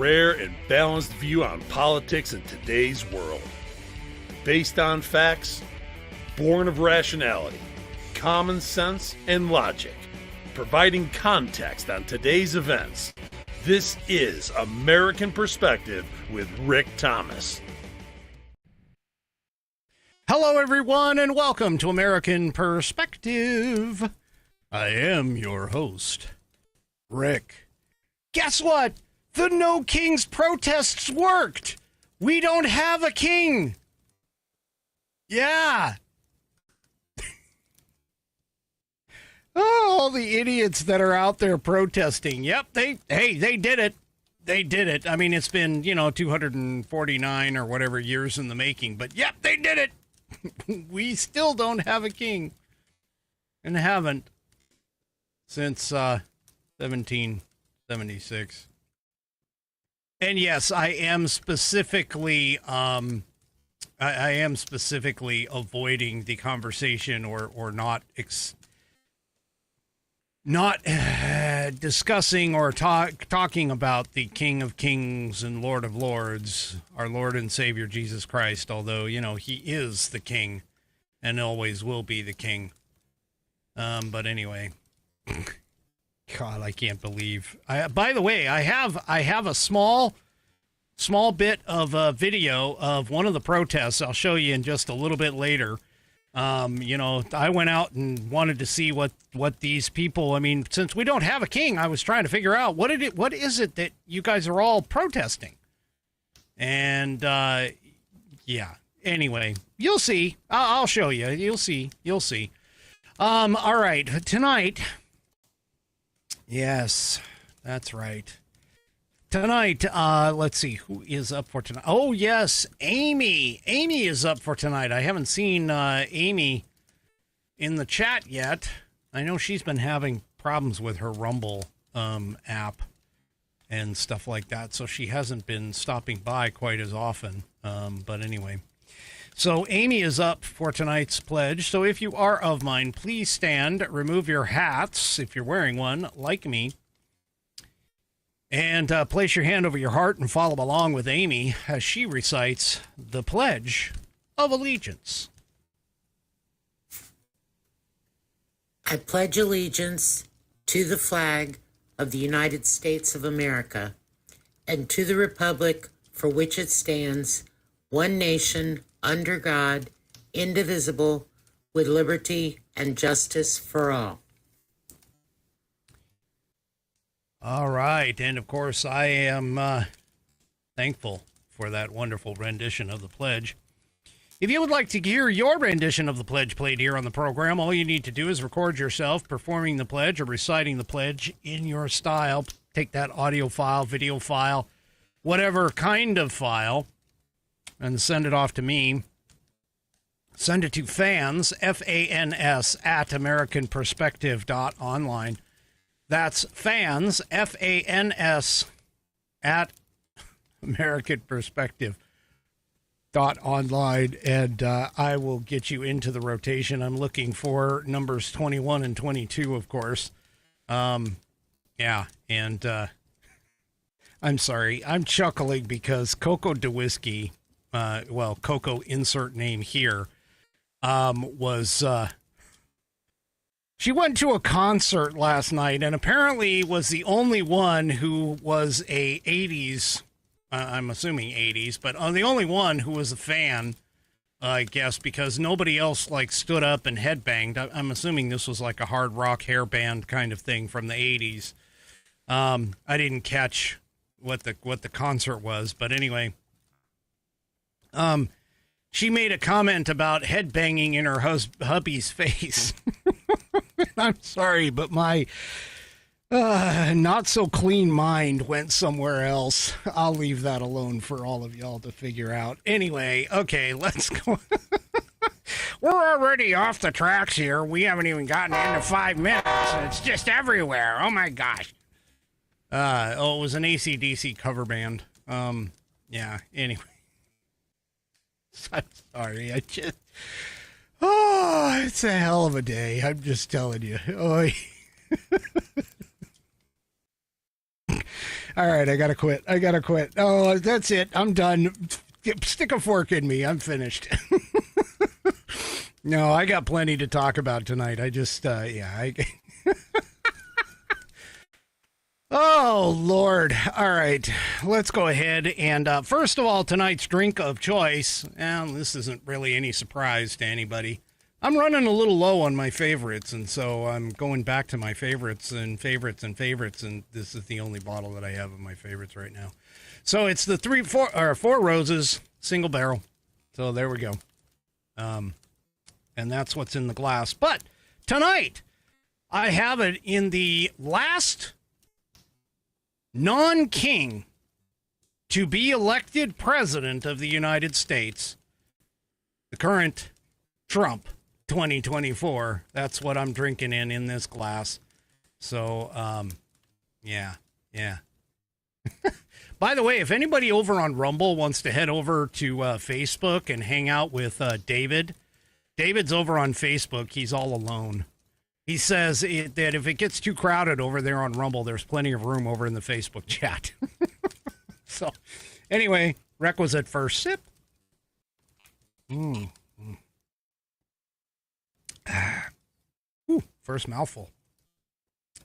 rare and balanced view on politics in today's world. Based on facts, born of rationality, common sense, and logic, providing context on today's events. This is American Perspective with Rick Thomas. Hello, everyone, and welcome to American Perspective. I am your host, Rick. Guess what? The No Kings protests worked. We don't have a king. Yeah. Oh, all the idiots that are out there protesting. Yep, they did it. They did it. I mean, it's been, 249 or whatever years in the making, but yep, they did it. We still don't have a king, and haven't since 1776. And yes, I am specifically avoiding the conversation or not discussing or talking about the King of Kings and Lord of Lords, our Lord and Savior Jesus Christ, although, he is the King and always will be the King. But anyway, God, I can't believe. By the way, I have a small bit of a video of one of the protests. I'll show you in just a little bit later. I went out and wanted to see what these people, I mean, since we don't have a king, I was trying to figure out what is it that you guys are all protesting? And, yeah, anyway, you'll see. I'll show you. You'll see. All right, tonight. Yes, that's right. Tonight, let's see, who is up for tonight? Oh, yes, Amy. Amy is up for tonight. I haven't seen Amy in the chat yet. I know she's been having problems with her Rumble app and stuff like that, so she hasn't been stopping by quite as often. But anyway, so Amy is up for tonight's pledge. So if you are of mine, please stand, remove your hats if you're wearing one, like me. And place your hand over your heart and follow along with Amy as she recites the Pledge of Allegiance. I pledge allegiance to the flag of the United States of America and to the republic for which it stands, one nation, under God, indivisible, with liberty and justice for all. All right, and of course, I am thankful for that wonderful rendition of the pledge. If you would like to hear your rendition of the pledge played here on the program, all you need to do is record yourself performing the pledge or reciting the pledge in your style. Take that audio file, video file, whatever kind of file, and send it off to me. Send it to fans, F-A-N-S, at AmericanPerspective.online. That's fans, F-A-N-S, at AmericanPerspective.online, and I will get you into the rotation. I'm looking for numbers 21 and 22, of course. Yeah, and I'm sorry, I'm chuckling because Coco DeWhiskey, Coco insert name here, was... She went to a concert last night and apparently was the only one who was a 80s, I'm assuming 80s, but the only one who was a fan, I guess, because nobody else stood up and headbanged. I'm assuming this was like a hard rock hair band kind of thing from the 80s. I didn't catch what the concert was, but anyway, she made a comment about headbanging in her hubby's face. I'm sorry, but my not so clean mind went somewhere else. I'll leave that alone for all of y'all to figure out. Anyway, okay, let's go. We're already off the tracks here. We haven't even gotten into 5 minutes. It's just everywhere. Oh my gosh. It was an AC/DC cover band. Yeah, anyway. I'm sorry, it's a hell of a day. I'm just telling you. All right, I gotta quit. Oh, that's it. I'm done. Stick a fork in me. I'm finished. No, I got plenty to talk about tonight. I just, Oh, Lord. All right. Let's go ahead. And first of all, tonight's drink of choice, and this isn't really any surprise to anybody. I'm running a little low on my favorites, and so I'm going back to my favorites, and this is the only bottle that I have of my favorites right now. So it's the Four Roses single barrel. So there we go. And that's what's in the glass. But tonight, I have it in the last non-king to be elected president of the United States, the current Trump 2024. That's what I'm drinking in this glass. So, yeah. By the way, if anybody over on Rumble wants to head over to Facebook and hang out with David's over on Facebook. He's all alone. He says that if it gets too crowded over there on Rumble, there's plenty of room over in the Facebook chat. So, anyway, requisite first sip. Ooh, first mouthful.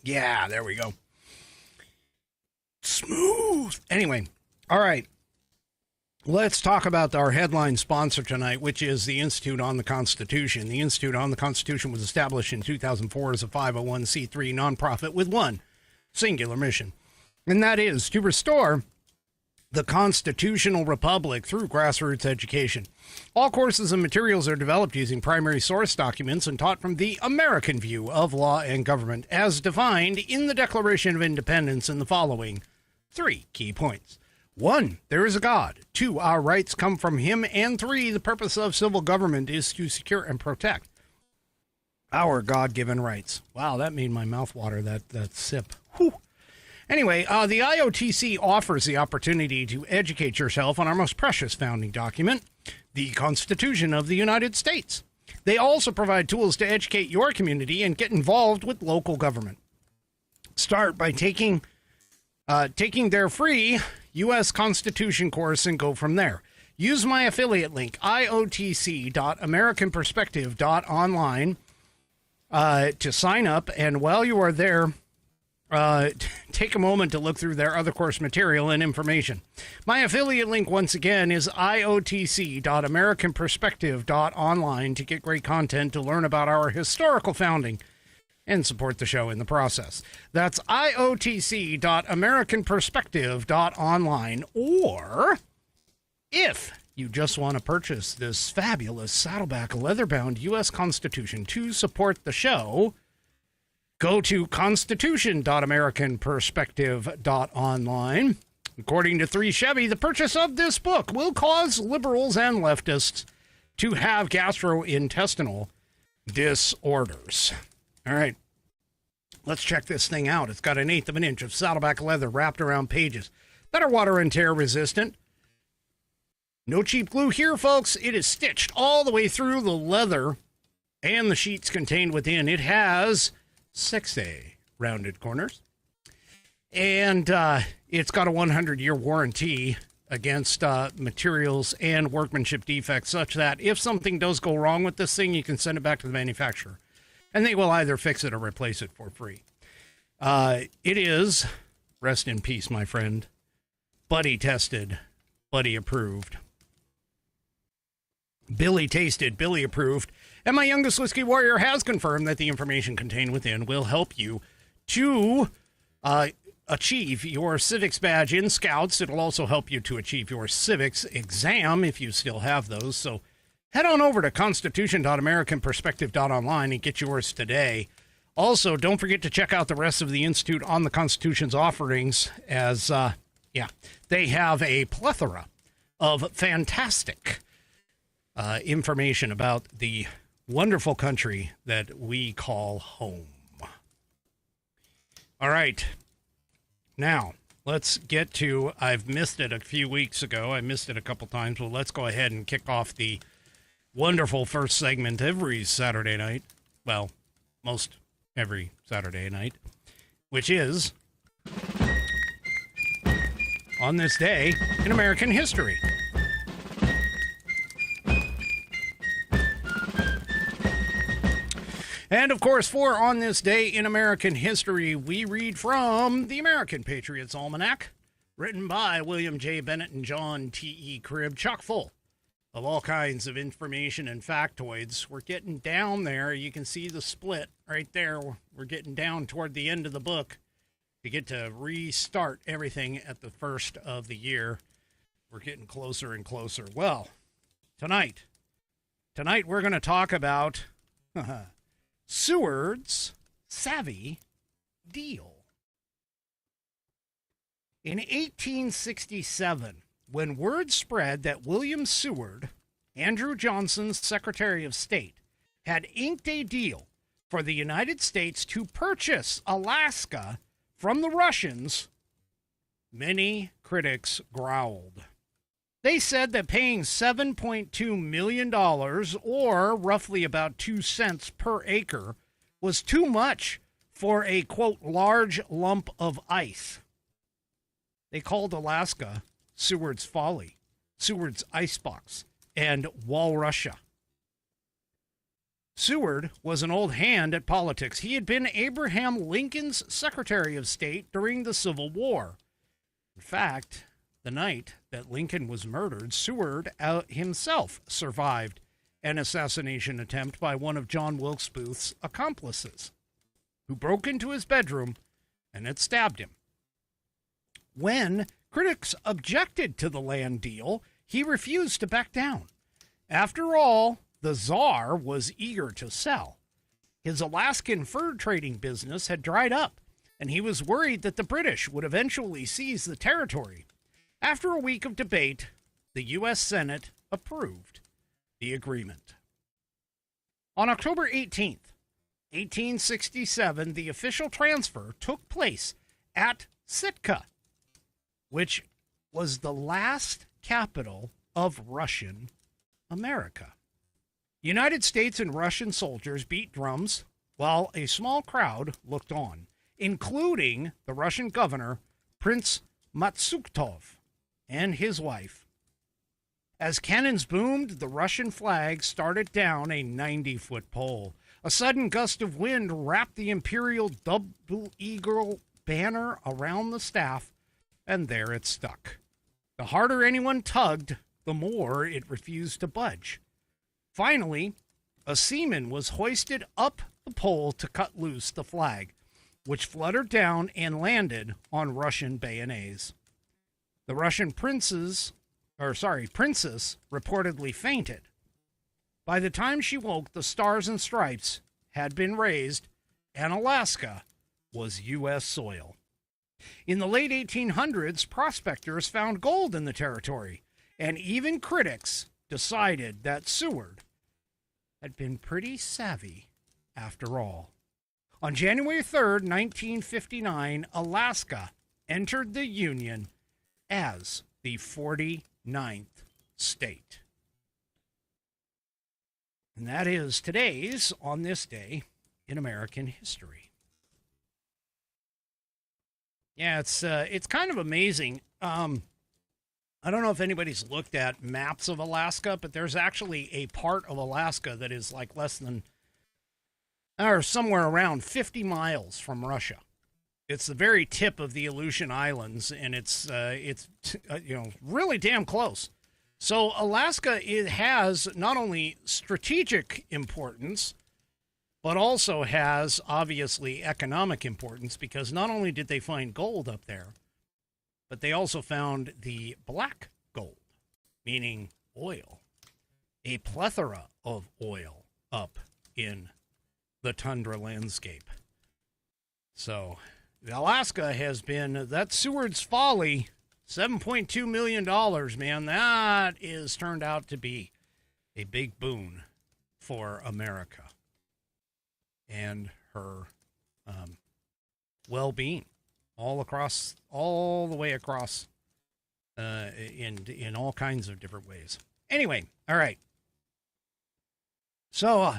Yeah, there we go. Smooth. Anyway, all right. Let's talk about our headline sponsor tonight, which is the Institute on the Constitution. The Institute on the Constitution was established in 2004 as a 501c3 nonprofit with one singular mission, and that is to restore the constitutional republic through grassroots education. All courses and materials are developed using primary source documents and taught from the American view of law and government, as defined in the Declaration of Independence in the following 3 key points. 1, there is a God. 2, our rights come from him. And 3, the purpose of civil government is to secure and protect our God-given rights. Wow, that made my mouth water, that sip. Whew. Anyway, the IOTC offers the opportunity to educate yourself on our most precious founding document, the Constitution of the United States. They also provide tools to educate your community and get involved with local government. Start by taking their free U.S. Constitution course and go from there. Use my affiliate link, iotc.americanperspective.online, to sign up. And while you are there, take a moment to look through their other course material and information. My affiliate link, once again, is iotc.americanperspective.online to get great content to learn about our historical founding and support the show in the process. That's iotc.americanperspective.online. Or if you just want to purchase this fabulous Saddleback leather-bound U.S. Constitution to support the show, go to constitution.americanperspective.online. According to 3 Chevy, the purchase of this book will cause liberals and leftists to have gastrointestinal disorders. All right, let's check this thing out. It's got 1/8 of an inch of Saddleback leather wrapped around pages that are water and tear resistant. No cheap glue here, folks. It is stitched all the way through the leather and the sheets contained within. It has 6A rounded corners, and it's got a 100-year warranty against materials and workmanship defects, such that if something does go wrong with this thing, you can send it back to the manufacturer, and they will either fix it or replace it for free. It is, rest in peace, my friend, buddy tested, buddy approved, Billy tasted, Billy approved, and my youngest whiskey warrior has confirmed that the information contained within will help you to achieve your civics badge in Scouts. It'll also help you to achieve your civics exam if you still have those. So head on over to constitution.americanperspective.online and get yours today. Also, don't forget to check out the rest of the Institute on the Constitution's offerings, as, they have a plethora of fantastic information about the wonderful country that we call home. All right. Now, let's get to, I've missed it a few weeks ago. I missed it a couple times. Well, let's go ahead and kick off the wonderful first segment every Saturday night. Well, most every Saturday night, which is on this day in American history. And, of course, for On This Day in American History, we read from the American Patriots Almanac, written by William J. Bennett and John T.E. Cribb, chock full of all kinds of information and factoids. We're getting down there. You can see the split right there. We're getting down toward the end of the book. We get to restart everything at the first of the year. We're getting closer and closer. Well, tonight we're going to talk about Seward's savvy deal. In 1867, when word spread that William Seward, Andrew Johnson's Secretary of State, had inked a deal for the United States to purchase Alaska from the Russians, many critics growled. They said that paying $7.2 million, or roughly about 2 cents per acre, was too much for a, quote, large lump of ice. They called Alaska Seward's Folly, Seward's Icebox, and Walrussia. Seward was an old hand at politics. He had been Abraham Lincoln's Secretary of State during the Civil War. In fact, the night that Lincoln was murdered, Seward himself survived an assassination attempt by one of John Wilkes Booth's accomplices, who broke into his bedroom and had stabbed him. When critics objected to the land deal, he refused to back down. After all, the Tsar was eager to sell. His Alaskan fur trading business had dried up, and he was worried that the British would eventually seize the territory. After a week of debate, the U.S. Senate approved the agreement. On October 18th, 1867, the official transfer took place at Sitka, which was the last capital of Russian America. United States and Russian soldiers beat drums while a small crowd looked on, including the Russian governor, Prince Matsutov, and his wife. As cannons boomed, the Russian flag started down a 90-foot pole. A sudden gust of wind wrapped the imperial double-eagle banner around the staff, and there it stuck. The harder anyone tugged, the more it refused to budge. Finally, a seaman was hoisted up the pole to cut loose the flag, which fluttered down and landed on Russian bayonets. The Russian princess reportedly fainted. By the time she woke, the stars and stripes had been raised, and Alaska was U.S. soil. In the late 1800s, prospectors found gold in the territory, and even critics decided that Seward had been pretty savvy after all. On January 3rd, 1959, Alaska entered the Union as the 49th state. And that is today's On This Day in American History. Yeah, it's kind of amazing. I don't know if anybody's looked at maps of Alaska, but there's actually a part of Alaska that is like less than, or somewhere around 50 miles from Russia. It's the very tip of the Aleutian Islands, and it's really damn close. So Alaska, it has not only strategic importance, but also has obviously economic importance, because not only did they find gold up there, but they also found the black gold, meaning oil, a plethora of oil up in the tundra landscape. So Alaska has been, that Seward's Folly, $7.2 million, man, that is turned out to be a big boon for America and her well-being all the way across in all kinds of different ways. Anyway, all right. So,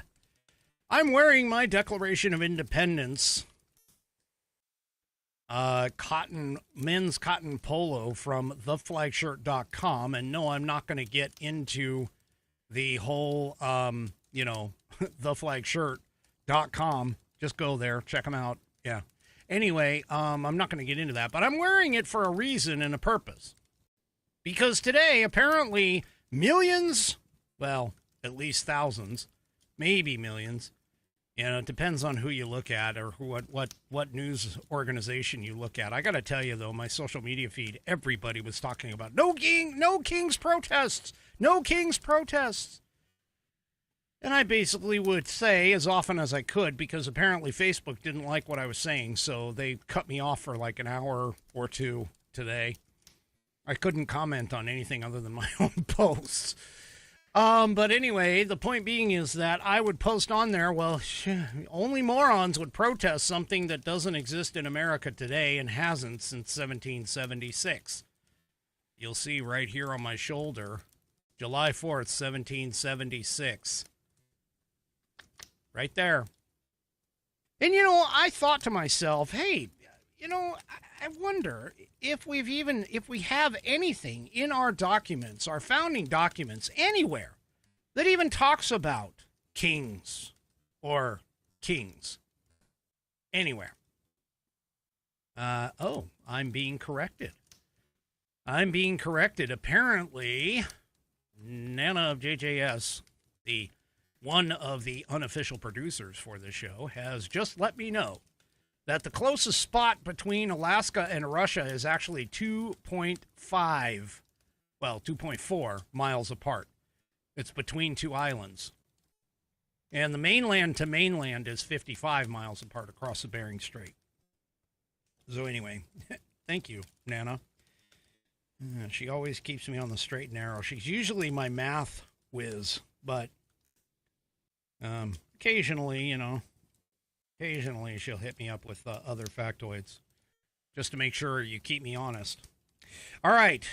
I'm wearing my Declaration of Independence men's cotton polo from theflagshirt.com. And no, I'm not going to get into the whole, theflagshirt.com. Just go there, check them out. Yeah. Anyway, I'm not going to get into that, but I'm wearing it for a reason and a purpose. Because today, apparently, millions, well, at least thousands, maybe millions, it depends on who you look at or what news organization you look at. I got to tell you, though, my social media feed, everybody was talking about no King's protests, no King's protests. And I basically would say as often as I could, because apparently Facebook didn't like what I was saying, so they cut me off for like an hour or two today. I couldn't comment on anything other than my own posts. But anyway, the point being is that I would post on there, well, only morons would protest something that doesn't exist in America today and hasn't since 1776. You'll see right here on my shoulder, July 4th, 1776. Right there. And, I thought to myself, hey, I wonder if we have anything in our documents, our founding documents, anywhere that even talks about kings or kings. Anywhere. I'm being corrected. Apparently, Nana of JJS, one of the unofficial producers for this show, has just let me know that the closest spot between Alaska and Russia is actually 2.4 miles apart. It's between two islands. And the mainland to mainland is 55 miles apart across the Bering Strait. So anyway, thank you, Nana. She always keeps me on the straight and narrow. She's usually my math whiz, but occasionally she'll hit me up with other factoids just to make sure you keep me honest. All right.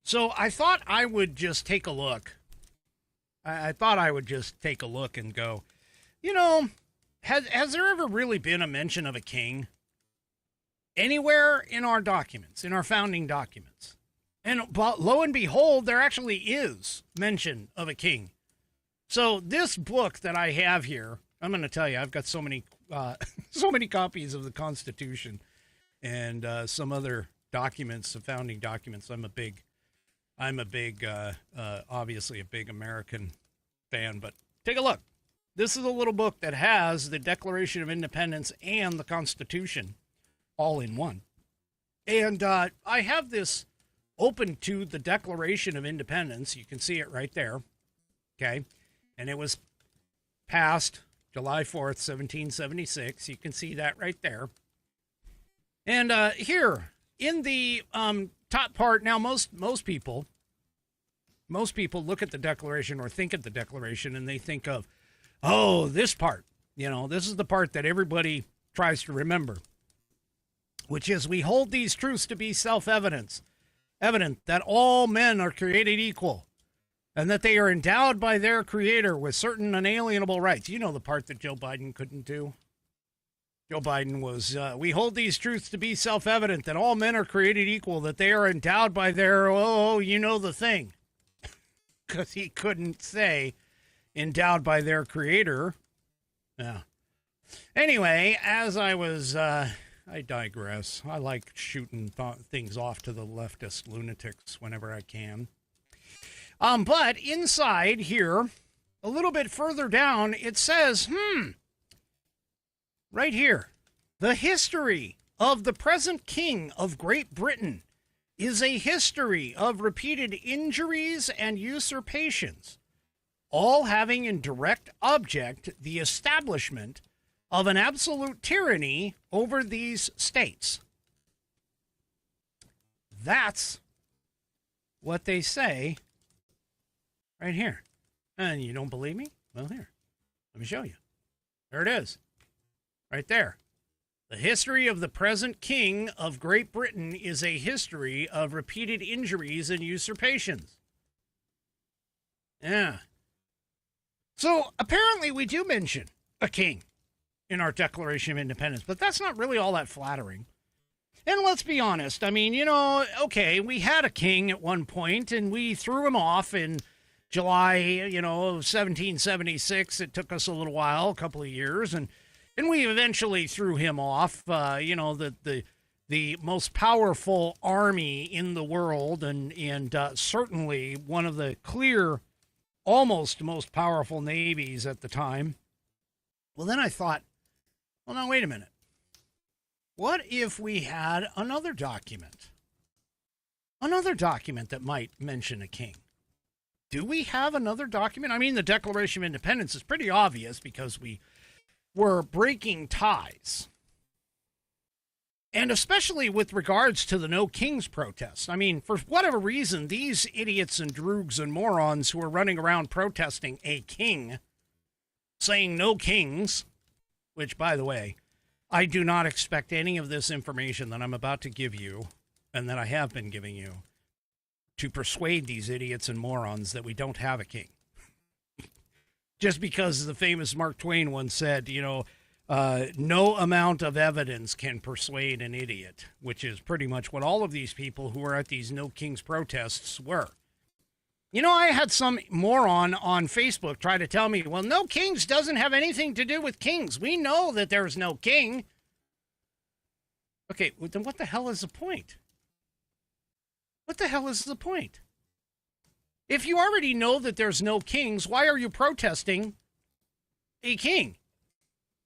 So I thought I would just take a look. I thought I would just take a look and go, has there ever really been a mention of a king anywhere in our documents, in our founding documents? And lo and behold, there actually is mention of a king. So this book that I have here, I'm going to tell you, I've got so many copies of the Constitution and some other documents, the founding documents. I'm a big, obviously a big American fan. But take a look. This is a little book that has the Declaration of Independence and the Constitution all in one. And I have this open to the Declaration of Independence. You can see it right there. Okay. And it was passed July 4th, 1776. You can see that right there. And here in the top part, now most people look at the Declaration or think of the Declaration and they think of, oh, this part. This is the part that everybody tries to remember, which is we hold these truths to be self-evident that all men are created equal, and that they are endowed by their creator with certain unalienable rights. You know the part that Joe Biden couldn't do. Joe Biden was, we hold these truths to be self-evident that all men are created equal, that they are endowed by their, the thing. Because he couldn't say endowed by their creator. Yeah. Anyway, as I was, I digress. I like shooting things off to the leftist lunatics whenever I can. But inside here, a little bit further down, it says, right here, the history of the present King of Great Britain is a history of repeated injuries and usurpations, all having in direct object the establishment of an absolute tyranny over these states. That's what they say right here. And you don't believe me? Well, here. Let me show you. There it is. Right there. The history of the present King of Great Britain is a history of repeated injuries and usurpations. Yeah. So apparently we do mention a king in our Declaration of Independence, but that's not really all that flattering. And let's be honest. I mean, okay, we had a king at one point, and we threw him off in July, of 1776. It took us a little while, a couple of years, and we eventually threw him off. The most powerful army in the world, and certainly one of the clear, almost most powerful navies at the time. Well, then I thought, well, now wait a minute. What if we had another document? Another document that might mention a king. Do we have another document? I mean, the Declaration of Independence is pretty obvious because we were breaking ties. And especially with regards to the No Kings protests. I mean, for whatever reason, these idiots and droogs and morons who are running around protesting a king, saying no kings, which, by the way, I do not expect any of this information that I'm about to give you, and that I have been giving you, to persuade these idiots and morons that we don't have a king. Just because the famous Mark Twain once said, no amount of evidence can persuade an idiot, which is pretty much what all of these people who are at these No Kings protests were. I had some moron on Facebook try to tell me, well, No Kings doesn't have anything to do with kings. We know that there's no king. Okay, then what the hell is the point? What the hell is the point? If you already know that there's no kings, why are you protesting a king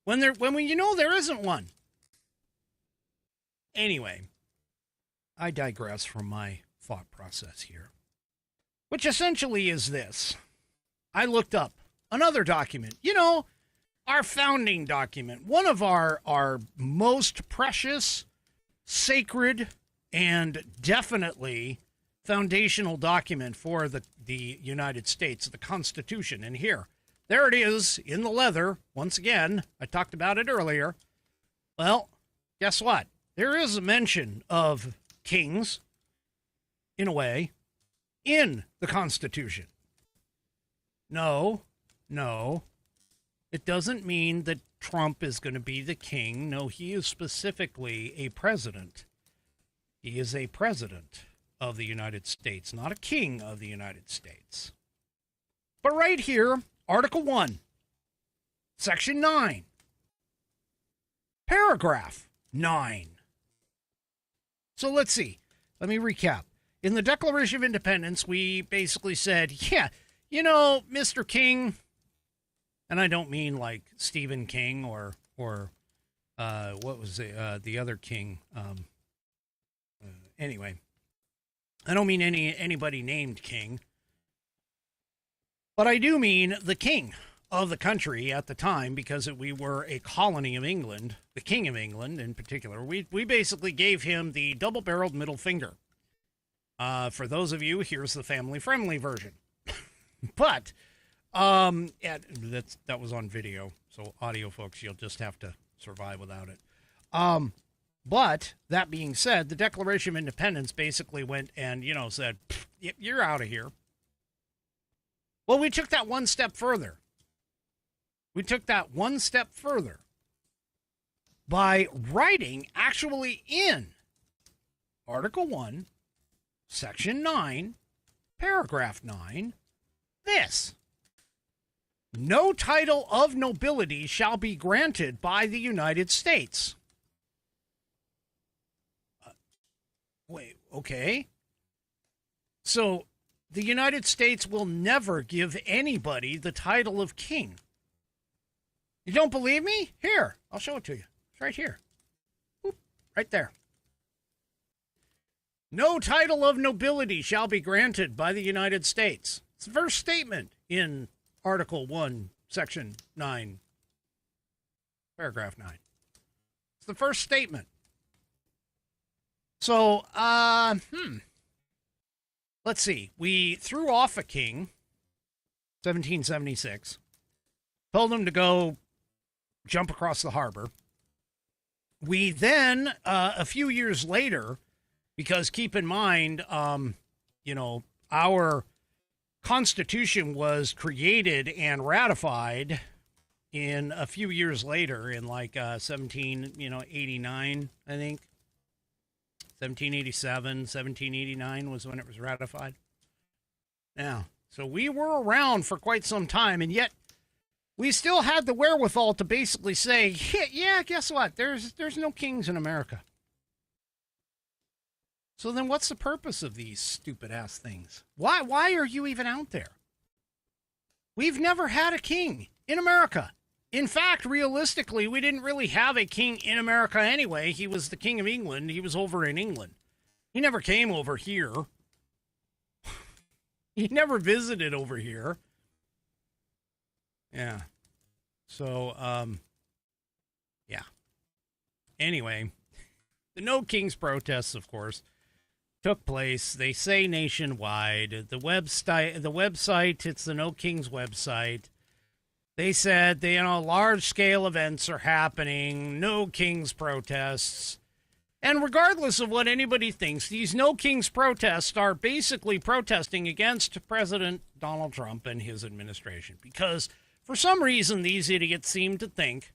when you know there isn't one? Anyway, I digress from my thought process here, which essentially is this. I looked up another document, our founding document, one of our most precious, sacred, and definitely foundational document for the United States, the Constitution. And there it is in the leather. Once again, I talked about it earlier. Well, guess what? There is a mention of kings, in a way, in the Constitution. No. It doesn't mean that Trump is going to be the king. No, he is specifically a president. He is a president of the United States, not a king of the United States. But right here, Article 1, Section 9, Paragraph 9. So let's see. Let me recap. In the Declaration of Independence, we basically said, Mr. King, and I don't mean like Stephen King or what was the other king? Anyway, I don't mean anybody named King, but I do mean the king of the country at the time, because we were a colony of England, the King of England in particular. We basically gave him the double-barreled middle finger. For those of you, here's the family-friendly version. But that was on video, so audio folks, you'll just have to survive without it. But that being said, the Declaration of Independence basically went and, said, you're out of here. Well, we took that one step further. By writing actually in Article 1, Section 9, Paragraph 9, this. No title of nobility shall be granted by the United States. Wait, okay. So the United States will never give anybody the title of king. You don't believe me? Here, I'll show it to you. It's right here. Oop, right there. No title of nobility shall be granted by the United States. It's the first statement in Article 1, Section 9, Paragraph 9. It's the first statement. So, let's see. We threw off a king, 1776, told him to go jump across the harbor. We then, a few years later, because keep in mind, our Constitution was created and ratified in a few years later in like 1789, I think. 1787, 1789 was when it was ratified. Yeah. So we were around for quite some time, and yet we still had the wherewithal to basically say, yeah, guess what? There's no kings in America. So then what's the purpose of these stupid-ass things? Why are you even out there? We've never had a king in America. In fact, realistically, we didn't really have a king in America anyway. He was the King of England. He was over in England. He never came over here. He never visited over here. Yeah. So, yeah. Anyway, the No Kings protests, of course, took place. They say nationwide. The website, it's the No Kings website. They said, large-scale events are happening, No Kings protests. And regardless of what anybody thinks, these No Kings protests are basically protesting against President Donald Trump and his administration. Because for some reason, these idiots seem to think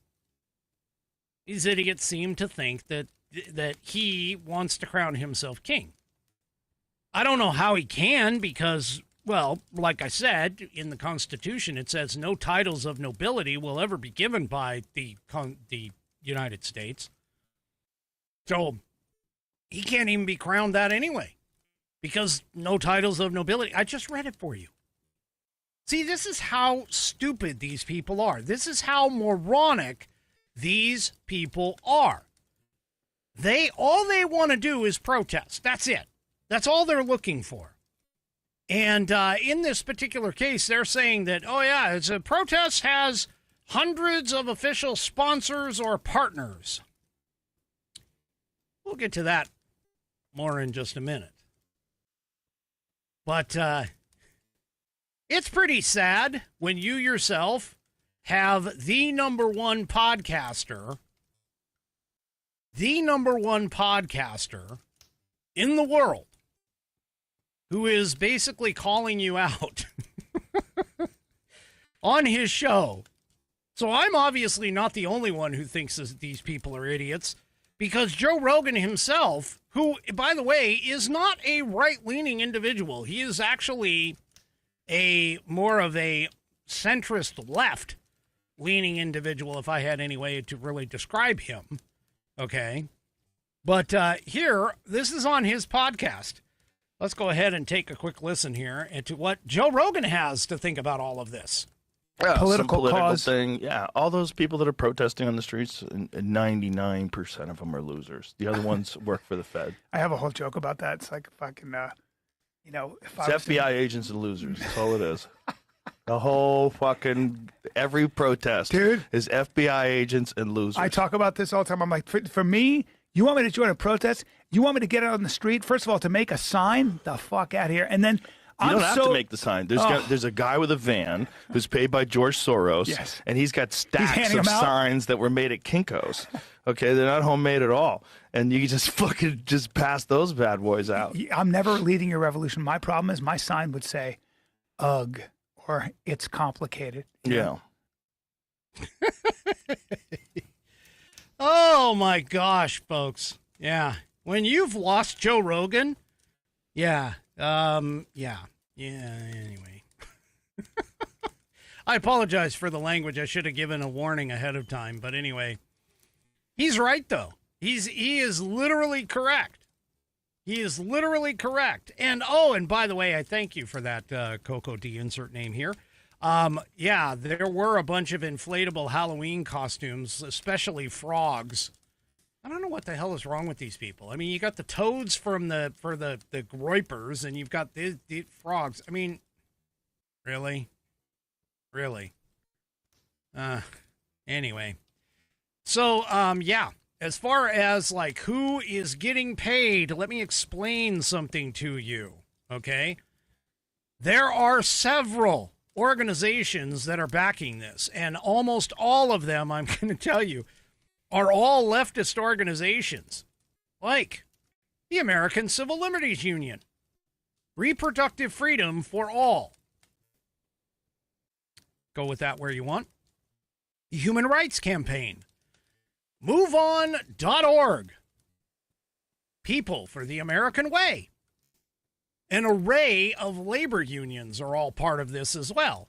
that he wants to crown himself king. I don't know how he can because, well, like I said, in the Constitution, it says no titles of nobility will ever be given by the United States. So he can't even be crowned that anyway because no titles of nobility. I just read it for you. See, this is how stupid these people are. This is how moronic these people are. All they want to do is protest. That's it. That's all they're looking for. And in this particular case, they're saying that, it's a protest has hundreds of official sponsors or partners. We'll get to that more in just a minute. But it's pretty sad when you yourself have the number one podcaster in the world who is basically calling you out on his show. So I'm obviously not the only one who thinks that these people are idiots, because Joe Rogan himself, who, by the way, is not a right-leaning individual. He is actually more of a centrist left-leaning individual, if I had any way to really describe him. Okay? But here, this is on his podcast. Let's go ahead and take a quick listen here into what Joe Rogan has to think about all of this. Yeah, political cause thing. Yeah, all those people that are protesting on the streets, 99% of them are losers. The other ones work for the Fed. I have a whole joke about that. It's like fucking, if it's FBI agents and losers. That's all it is. The whole fucking every protest, dude, is FBI agents and losers. I talk about this all the time. I'm like, for me, you want me to join a protest? You want me to get out on the street? First of all, to make a sign? The fuck out of here. And then you don't have to make the sign. There's a guy with a van who's paid by George Soros, yes, and he's got stacks of signs that were made at Kinko's. Okay, they're not homemade at all, and you just fucking just pass those bad boys out. I'm never leading your revolution. My problem is my sign would say, "Ugh," or "It's complicated." Yeah. Oh my gosh, folks. Yeah. When you've lost Joe Rogan, yeah. Anyway. I apologize for the language. I should have given a warning ahead of time, but anyway. He's right though. He is literally correct. He is literally correct. And by the way, I thank you for that Coco D insert name here. There were a bunch of inflatable Halloween costumes, especially frogs. I don't know what the hell is wrong with these people. I mean, you got the toads for the groypers, and you've got the frogs. I mean, really? Anyway. So, as far as, like, who is getting paid, let me explain something to you, okay? There are several organizations that are backing this, and almost all of them, I'm going to tell you, are all leftist organizations, like the American Civil Liberties Union, Reproductive Freedom for All. Go with that where you want. The Human Rights Campaign, MoveOn.org, People for the American Way. An array of labor unions are all part of this as well.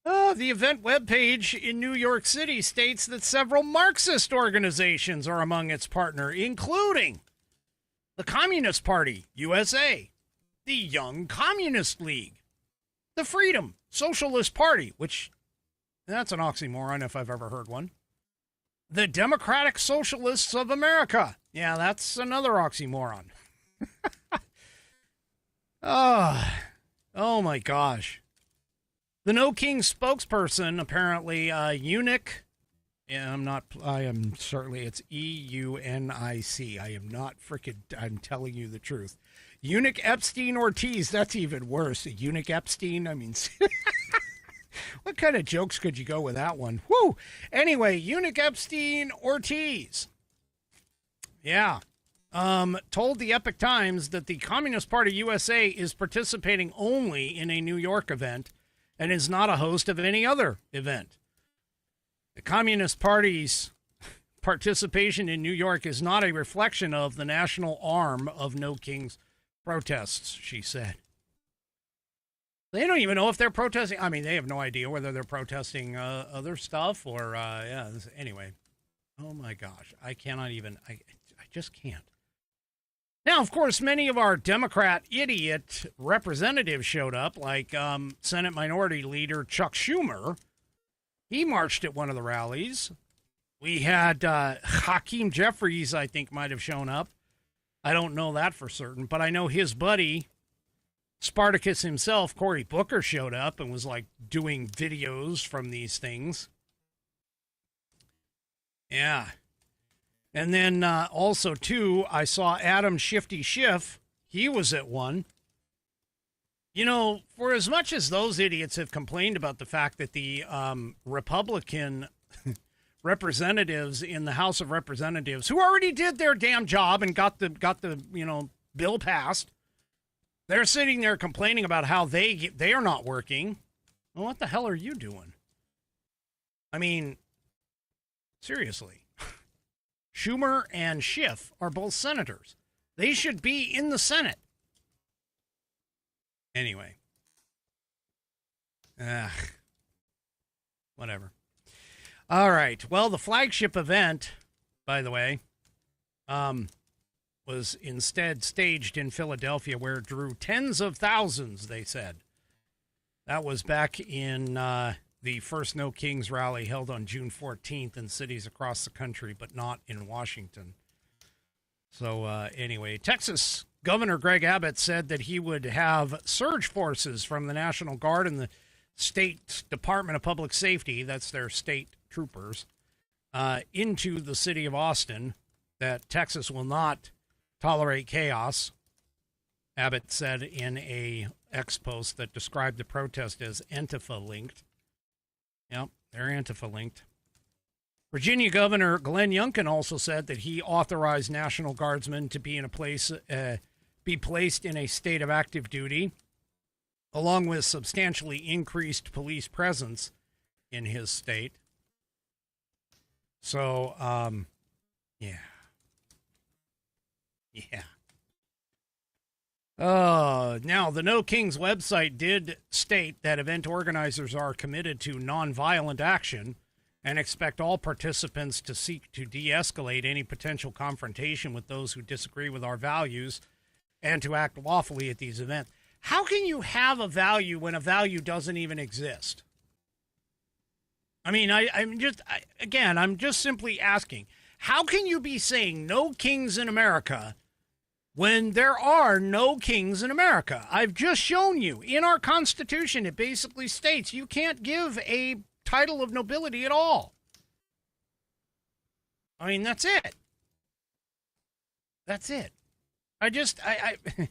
The event webpage in New York City states that several Marxist organizations are among its partners, including the Communist Party, USA, the Young Communist League, the Freedom Socialist Party, which, that's an oxymoron if I've ever heard one, the Democratic Socialists of America. Yeah, that's another oxymoron. Oh my gosh. The No King spokesperson, apparently, Eunuch, it's EUNIC. I am not I'm telling you the truth. Eunuch Epstein Ortiz, that's even worse. Eunuch Epstein, I mean, what kind of jokes could you go with that one? Woo! Anyway, Eunuch Epstein Ortiz. Yeah. Told the Epoch Times that the Communist Party USA is participating only in a New York event and is not a host of any other event. The Communist Party's participation in New York is not a reflection of the national arm of No King's protests, she said. They don't even know if they're protesting. I mean, they have no idea whether they're protesting other stuff or, anyway. Oh my gosh. I cannot even, I just can't. Now, of course, many of our Democrat idiot representatives showed up, like Senate Minority Leader Chuck Schumer. He marched at one of the rallies. We had Hakeem Jeffries, I think, might have shown up. I don't know that for certain, but I know his buddy, Spartacus himself, Cory Booker, showed up and was like doing videos from these things. Yeah. And then also, too, I saw Adam Shifty Schiff. He was at one. You know, for as much as those idiots have complained about the fact that the Republican representatives in the House of Representatives, who already did their damn job and got the bill passed, they're sitting there complaining about how they are not working. Well, what the hell are you doing? I mean, seriously. Schumer and Schiff are both senators. They should be in the Senate. Anyway. Whatever. All right. Well, the flagship event, by the way, was instead staged in Philadelphia, where it drew tens of thousands, they said. That was back in the first No Kings rally held on June 14th in cities across the country, but not in Washington. So anyway, Texas Governor Greg Abbott said that he would have surge forces from the National Guard and the State Department of Public Safety, that's their state troopers, into the city of Austin, that Texas will not tolerate chaos. Abbott said in a X post that described the protest as Antifa-linked. Yep, they're Antifa-linked. Virginia Governor Glenn Youngkin also said that he authorized National Guardsmen to be placed in a state of active duty, along with substantially increased police presence in his state. So, yeah. Now, the No Kings website did state that event organizers are committed to nonviolent action and expect all participants to seek to de-escalate any potential confrontation with those who disagree with our values and to act lawfully at these events. How can you have a value when a value doesn't even exist? I mean, I'm just simply asking, how can you be saying no kings in America when there are no kings in America? I've just shown you in our Constitution, it basically states you can't give a title of nobility at all. I mean, that's it. That's it. I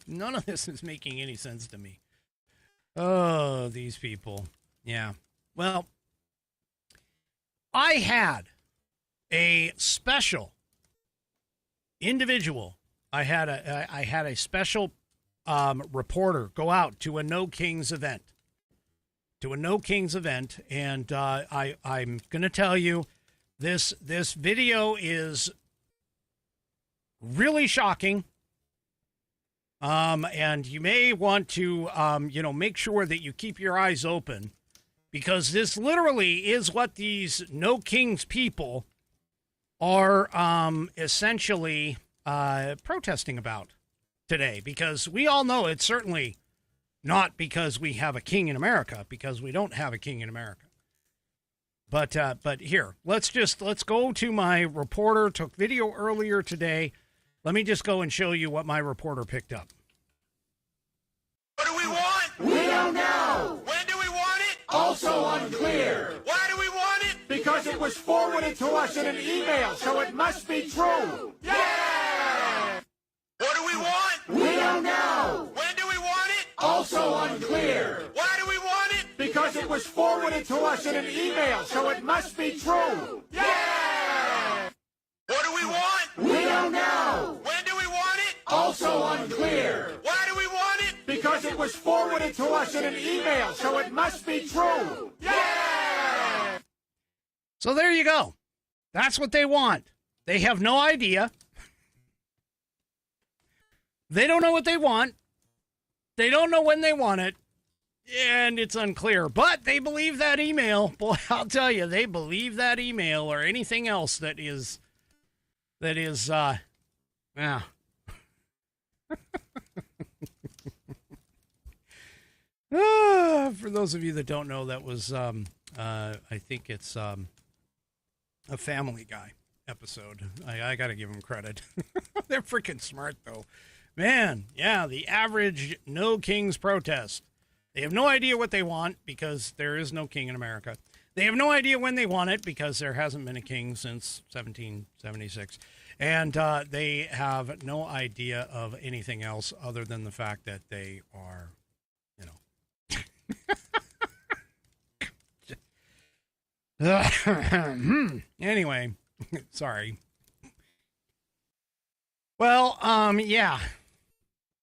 none of this is making any sense to me. Oh, these people. Yeah. Well, I had a special individual. I had a special reporter go out to a No Kings event. And I'm going to tell you, this video is really shocking. And you may want to, make sure that you keep your eyes open, because this literally is what these No Kings people are essentially protesting about today, because we all know it's certainly not because we have a king in America, because we don't have a king in America. But here, let's go to my reporter. Took video earlier today. Let me just go and show you what my reporter picked up. What do we want? We don't know. When do we want it? Also unclear. Why do we want it? Because it was forwarded to us in an email, so it must be true. Yeah! What do we want? We don't know. When do we want it? Also unclear. Why do we want it? Because it was forwarded to us in an email, so it must be true. Yeah! What do we want? We don't know. When do we want it? Also unclear. Why do we want it? Because it was forwarded to us in an email, so it must be true. Yeah! So there you go. That's what they want. They have no idea. They don't know what they want. They don't know when they want it. And it's unclear. But they believe that email. Boy, I'll tell you, they believe that email or anything else that is, yeah. For those of you that don't know, that was, I think it's a Family Guy episode. I got to give them credit. They're freaking smart, though. Man, yeah, the average No Kings protest. They have no idea what they want because there is no king in America. They have no idea when they want it because there hasn't been a king since 1776. And they have no idea of anything else other than the fact that they are, Anyway, sorry. Well, yeah.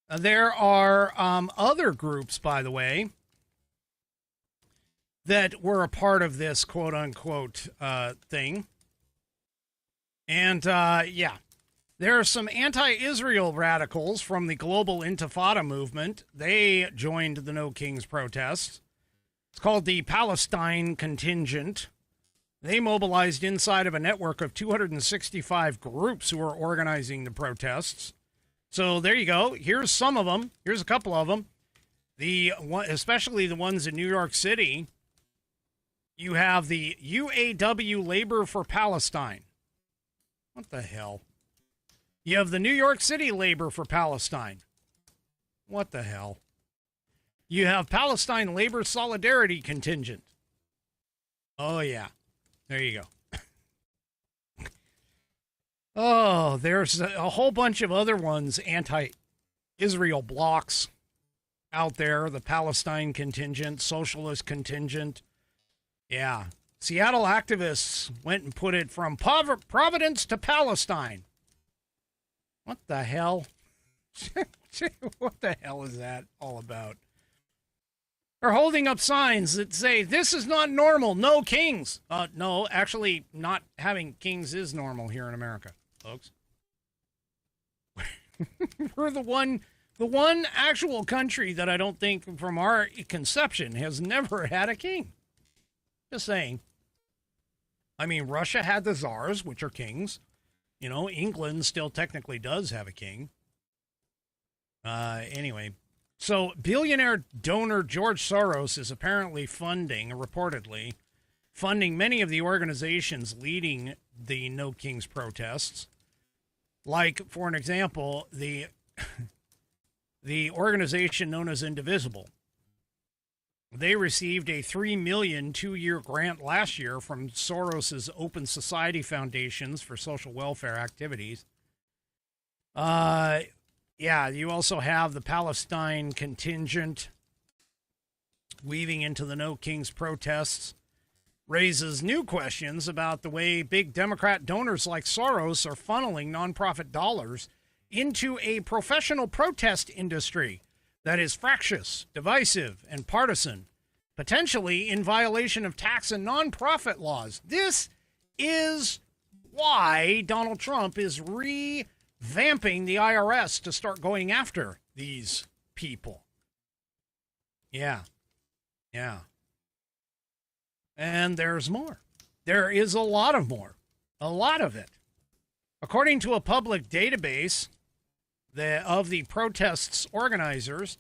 There are other groups, by the way, that were a part of this quote-unquote thing. And, yeah, there are some anti-Israel radicals from the global Intifada movement. They joined the No Kings protests. It's called the Palestine Contingent. They mobilized inside of a network of 265 groups who are organizing the protests. So there you go. Here's some of them. Here's a couple of them. Especially the ones in New York City. You have the UAW Labor for Palestine. What the hell? You have the New York City Labor for Palestine. What the hell? You have Palestine Labor Solidarity Contingent. Oh, yeah. There you go. Oh, there's a whole bunch of other ones, anti-Israel blocks out there. The Palestine Contingent, Socialist Contingent. Yeah. Seattle activists went and put it from Providence to Palestine. What the hell? What the hell is that all about? They're holding up signs that say, this is not normal, no kings. No, actually, not having kings is normal here in America, folks. We're the one actual country that I don't think from our conception has never had a king. Just saying. I mean, Russia had the czars, which are kings. You know, England still technically does have a king. Anyway. So, billionaire donor George Soros is apparently reportedly funding many of the organizations leading the No Kings protests. Like, for an example, the organization known as Indivisible. They received a $3 million two-year grant last year from Soros's Open Society Foundations for social welfare activities. Yeah, you also have the Palestine Contingent weaving into the No Kings protests, raises new questions about the way big Democrat donors like Soros are funneling nonprofit dollars into a professional protest industry that is fractious, divisive, and partisan, potentially in violation of tax and nonprofit laws. This is why Donald Trump is vamping the IRS to start going after these people. Yeah. Yeah. And there's more. There is a lot of more. A lot of it. According to a public database of the protests organizers,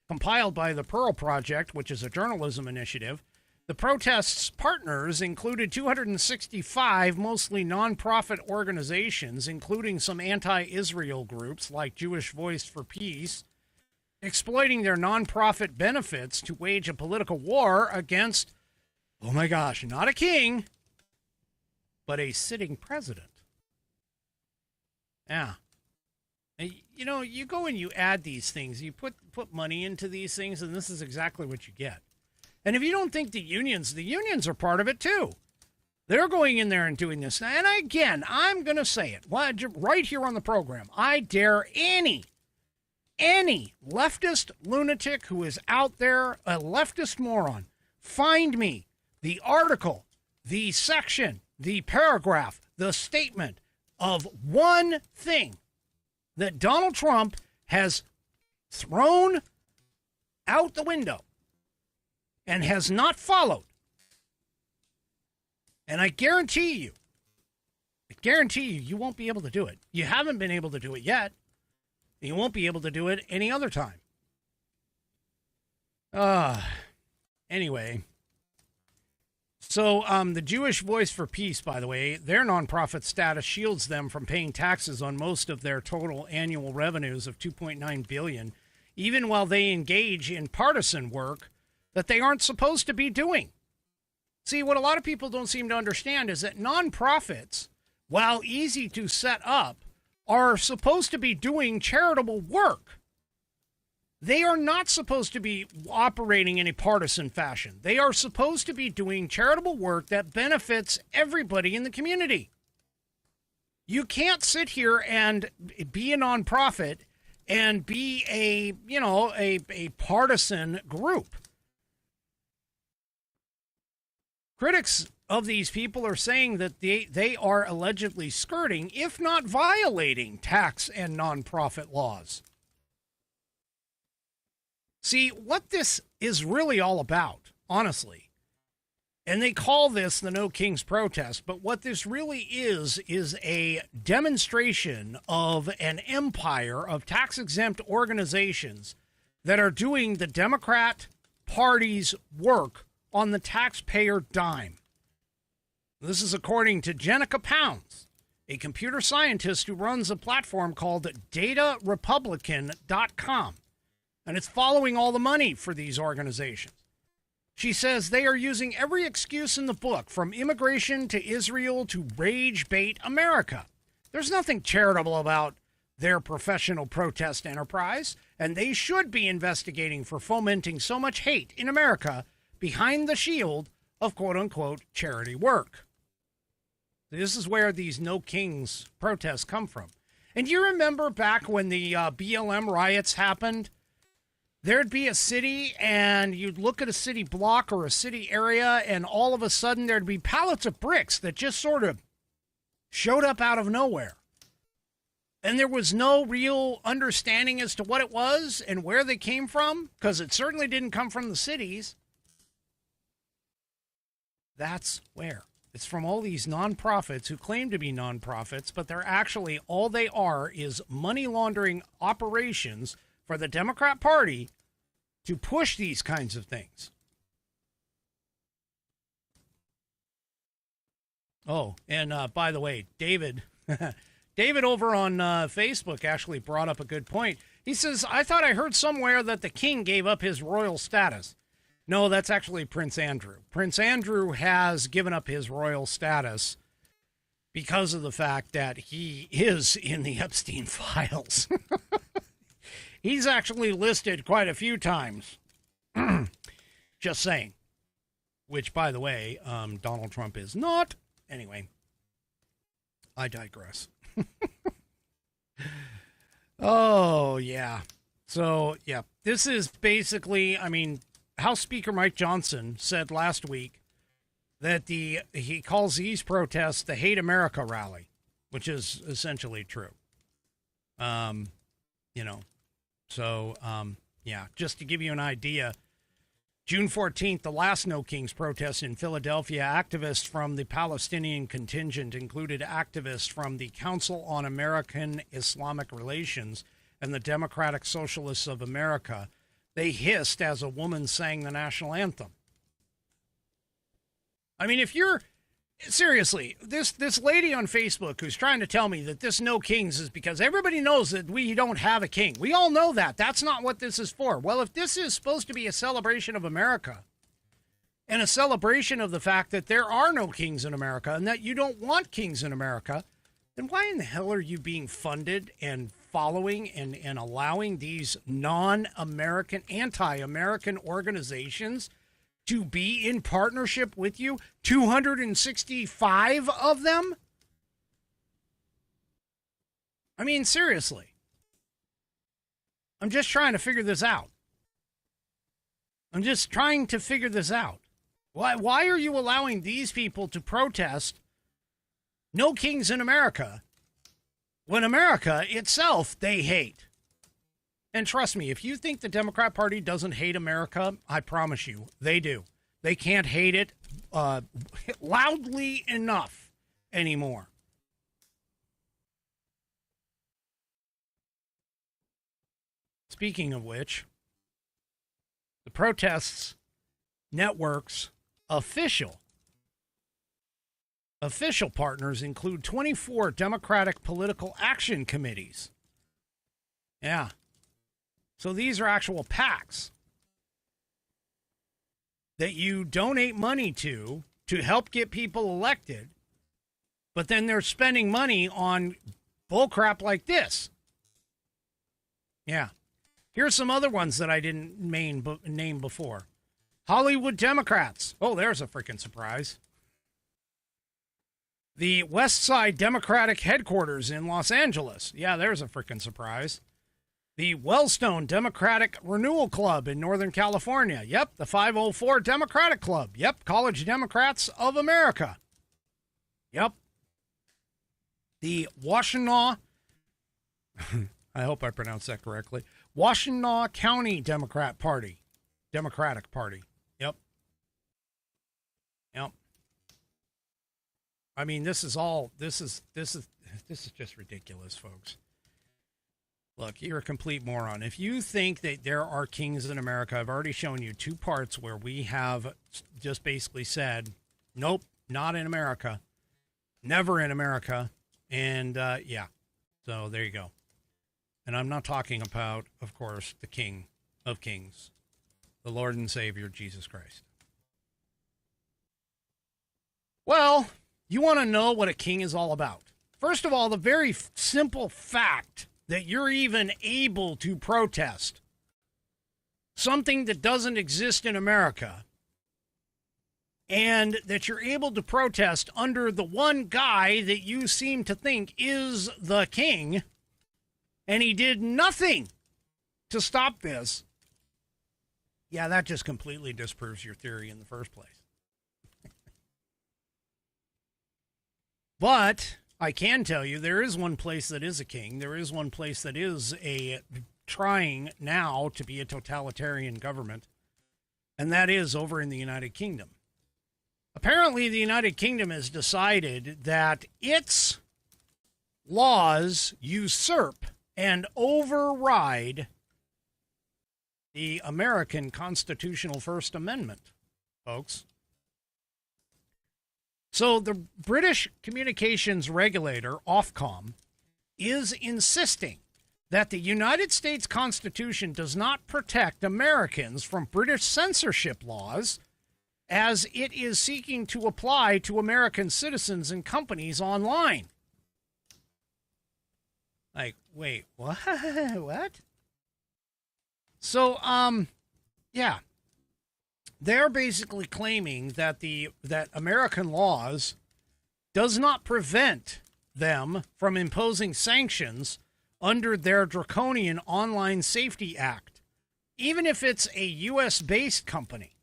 compiled by the Pearl Project, which is a journalism initiative, the protests' partners included 265 mostly nonprofit organizations, including some anti-Israel groups like Jewish Voice for Peace, exploiting their nonprofit benefits to wage a political war against, oh my gosh, not a king, but a sitting president. Yeah. You know, you go and you add these things, you put money into these things, and this is exactly what you get. And if you don't think the unions are part of it too. They're going in there and doing this. And again, I'm going to say it right here on the program. I dare any leftist lunatic who is out there, a leftist moron, find me the article, the section, the paragraph, the statement of one thing that Donald Trump has thrown out the window and has not followed. And I guarantee you, you won't be able to do it. You haven't been able to do it yet. You won't be able to do it any other time. Anyway. So the Jewish Voice for Peace, by the way, their nonprofit status shields them from paying taxes on most of their total annual revenues of $2.9 billion, even while they engage in partisan work that they aren't supposed to be doing. See, what a lot of people don't seem to understand is that nonprofits, while easy to set up, are supposed to be doing charitable work. They are not supposed to be operating in a partisan fashion. They are supposed to be doing charitable work that benefits everybody in the community. You can't sit here and be a nonprofit and be a partisan group. Critics of these people are saying that they are allegedly skirting, if not violating, tax and nonprofit laws. See, what this is really all about, honestly, and they call this the No Kings protest, but what this really is a demonstration of an empire of tax-exempt organizations that are doing the Democrat Party's work on the taxpayer dime. This is according to Jenica Pounds, a computer scientist who runs a platform called DataRepublican.com. And it's following all the money for these organizations. She says they are using every excuse in the book, from immigration to Israel to rage bait America. There's nothing charitable about their professional protest enterprise, and they should be investigating for fomenting so much hate in America behind the shield of quote-unquote charity work. This is where these No Kings protests come from. And you remember back when the BLM riots happened? There'd be a city, and you'd look at a city block or a city area, and all of a sudden there'd be pallets of bricks that just sort of showed up out of nowhere. And there was no real understanding as to what it was and where they came from, because it certainly didn't come from the cities. That's where. It's from all these nonprofits who claim to be nonprofits, but they're actually, all they are is money laundering operations for the Democrat Party to push these kinds of things. Oh, and by the way, David over on Facebook actually brought up a good point. He says, I thought I heard somewhere that the king gave up his royal status. No, that's actually Prince Andrew. Prince Andrew has given up his royal status because of the fact that he is in the Epstein files. He's actually listed quite a few times. Just saying. Which, by the way, Donald Trump is not. Anyway, I digress. Oh, yeah. So, yeah, this is basically, I mean, House Speaker Mike Johnson said last week that he calls these protests the Hate America rally, which is essentially true. You know, so, yeah, just to give you an idea, June 14th, the last No Kings protest in Philadelphia, activists from the Palestinian contingent included activists from the Council on American Islamic Relations and the Democratic Socialists of America. They hissed as a woman sang the national anthem. I mean, if you're seriously, this lady on Facebook who's trying to tell me that this No Kings is because everybody knows that we don't have a king. We all know that. That's not what this is for. Well, if this is supposed to be a celebration of America and a celebration of the fact that there are no kings in America and that you don't want kings in America, then why in the hell are you being funded and following and allowing these non-American, anti-American organizations to be in partnership with you? 265 of them? I mean, seriously. I'm just trying to figure this out. Why are you allowing these people to protest no kings in America when America itself they hate? And trust me, if you think the Democrat Party doesn't hate America, I promise you, they do. They can't hate it loudly enough anymore. Speaking of which, the protests network's official partners include 24 Democratic political action committees. Yeah. So these are actual PACs that you donate money to help get people elected, but then they're spending money on bullcrap like this. Yeah. Here's some other ones that I didn't name before. Hollywood Democrats. Oh, there's a freaking surprise. The West Side Democratic Headquarters in Los Angeles. Yeah, there's a freaking surprise. The Wellstone Democratic Renewal Club in Northern California. Yep, the 504 Democratic Club. Yep, College Democrats of America. Yep. The Washtenaw, I hope I pronounced that correctly, Washtenaw County Democratic Party. Yep. Yep. I mean, this is just ridiculous, folks. Look, you're a complete moron. If you think that there are kings in America, I've already shown you two parts where we have just basically said, nope, not in America, never in America. And yeah, so there you go. And I'm not talking about, of course, the King of Kings, the Lord and Savior, Jesus Christ. Well, you want to know what a king is all about. First of all, the very simple fact that you're even able to protest something that doesn't exist in America, and that you're able to protest under the one guy that you seem to think is the king, and he did nothing to stop this. Yeah, that just completely disproves your theory in the first place. But I can tell you there is one place that is a king. There is one place that is trying now to be a totalitarian government, and that is over in the United Kingdom. Apparently, the United Kingdom has decided that its laws usurp and override the American constitutional First Amendment, folks. So the British communications regulator, Ofcom, is insisting that the United States Constitution does not protect Americans from British censorship laws, as it is seeking to apply to American citizens and companies online. Like, wait, what? What? So, yeah. They're basically claiming that that American laws does not prevent them from imposing sanctions under their draconian Online Safety Act, even if it's a U.S.-based company.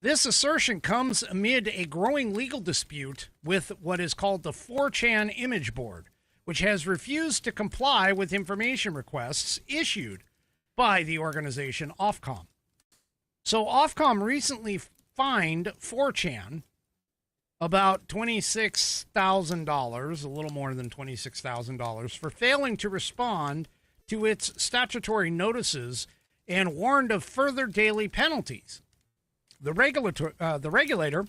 This assertion comes amid a growing legal dispute with what is called the 4chan image board, which has refused to comply with information requests issued by the organization Ofcom. So Ofcom recently fined 4chan about $26,000, a little more than $26,000, for failing to respond to its statutory notices and warned of further daily penalties. The regulator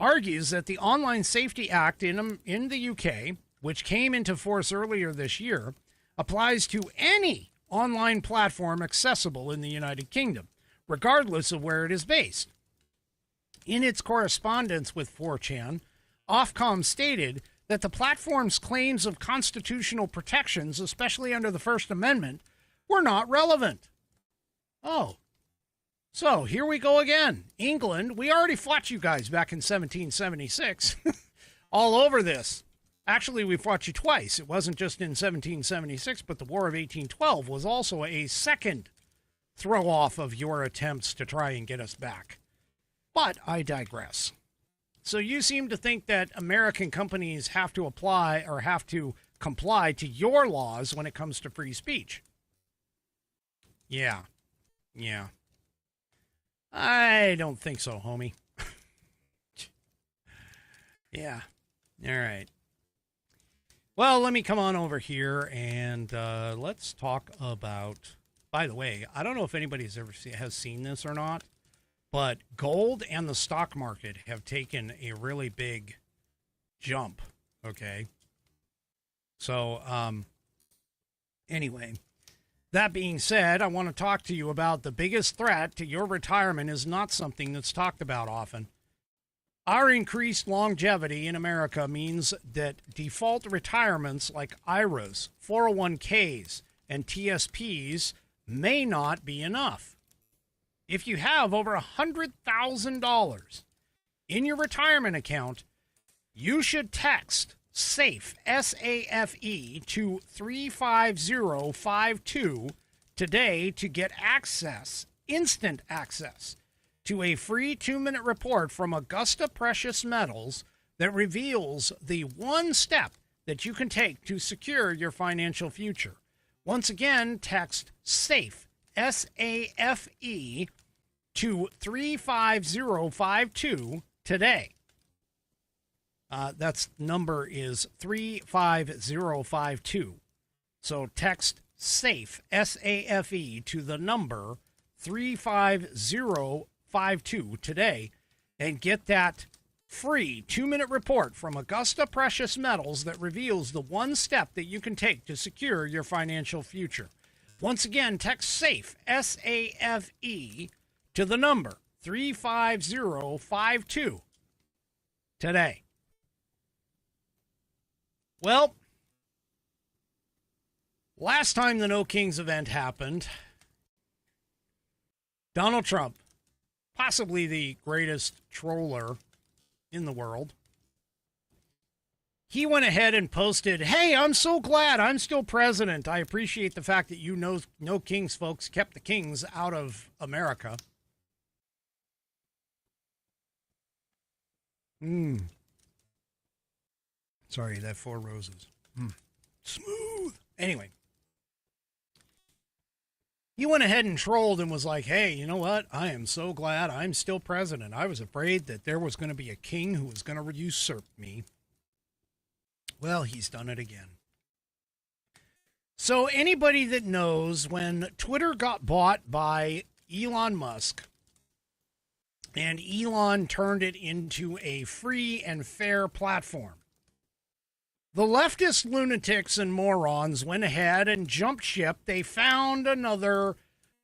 argues that the Online Safety Act in the UK, which came into force earlier this year, applies to any online platform accessible in the United Kingdom, regardless of where it is based. In its correspondence with 4chan, Ofcom stated that the platform's claims of constitutional protections, especially under the First Amendment, were not relevant. Oh, so here we go again. England, we already fought you guys back in 1776 all over this. Actually, we fought you twice. It wasn't just in 1776, but the War of 1812 was also a second throw-off of your attempts to try and get us back. But I digress. So you seem to think that American companies have to apply or have to comply to your laws when it comes to free speech. Yeah. I don't think so, homie. Yeah. All right. Well, let me come on over here and let's talk about, by the way, I don't know if anybody has seen this or not, but gold and the stock market have taken a really big jump, okay? So, anyway, that being said, I want to talk to you about the biggest threat to your retirement is not something that's talked about often. Our increased longevity in America means that default retirements like IRAs, 401ks, and TSPs may not be enough. If you have over $100,000 in your retirement account, you should text SAFE, S-A-F-E, to 35052 today to get access, instant access, to a free 2-minute report from Augusta Precious Metals that reveals the one step that you can take to secure your financial future. Once again, text SAFE, S-A-F-E, to 35052 today. That's number is 35052. So text SAFE, S-A-F-E, to the number 35052 today and get that free 2-minute report from Augusta Precious Metals that reveals the one step that you can take to secure your financial future. Once again, text SAFE, S-A-F-E, to the number 35052 today. Well, last time the No Kings event happened, Donald Trump, possibly the greatest troller in the world, he went ahead and posted, "Hey, I'm so glad I'm still president. I appreciate the fact that you No Kings folks kept the kings out of America." Sorry, that Four Roses. Smooth. Anyway. He went ahead and trolled and was like, "Hey, you know what? I am so glad I'm still president. I was afraid that there was going to be a king who was going to usurp me." Well, he's done it again. So anybody that knows, when Twitter got bought by Elon Musk and Elon turned it into a free and fair platform, the leftist lunatics and morons went ahead and jumped ship. They found another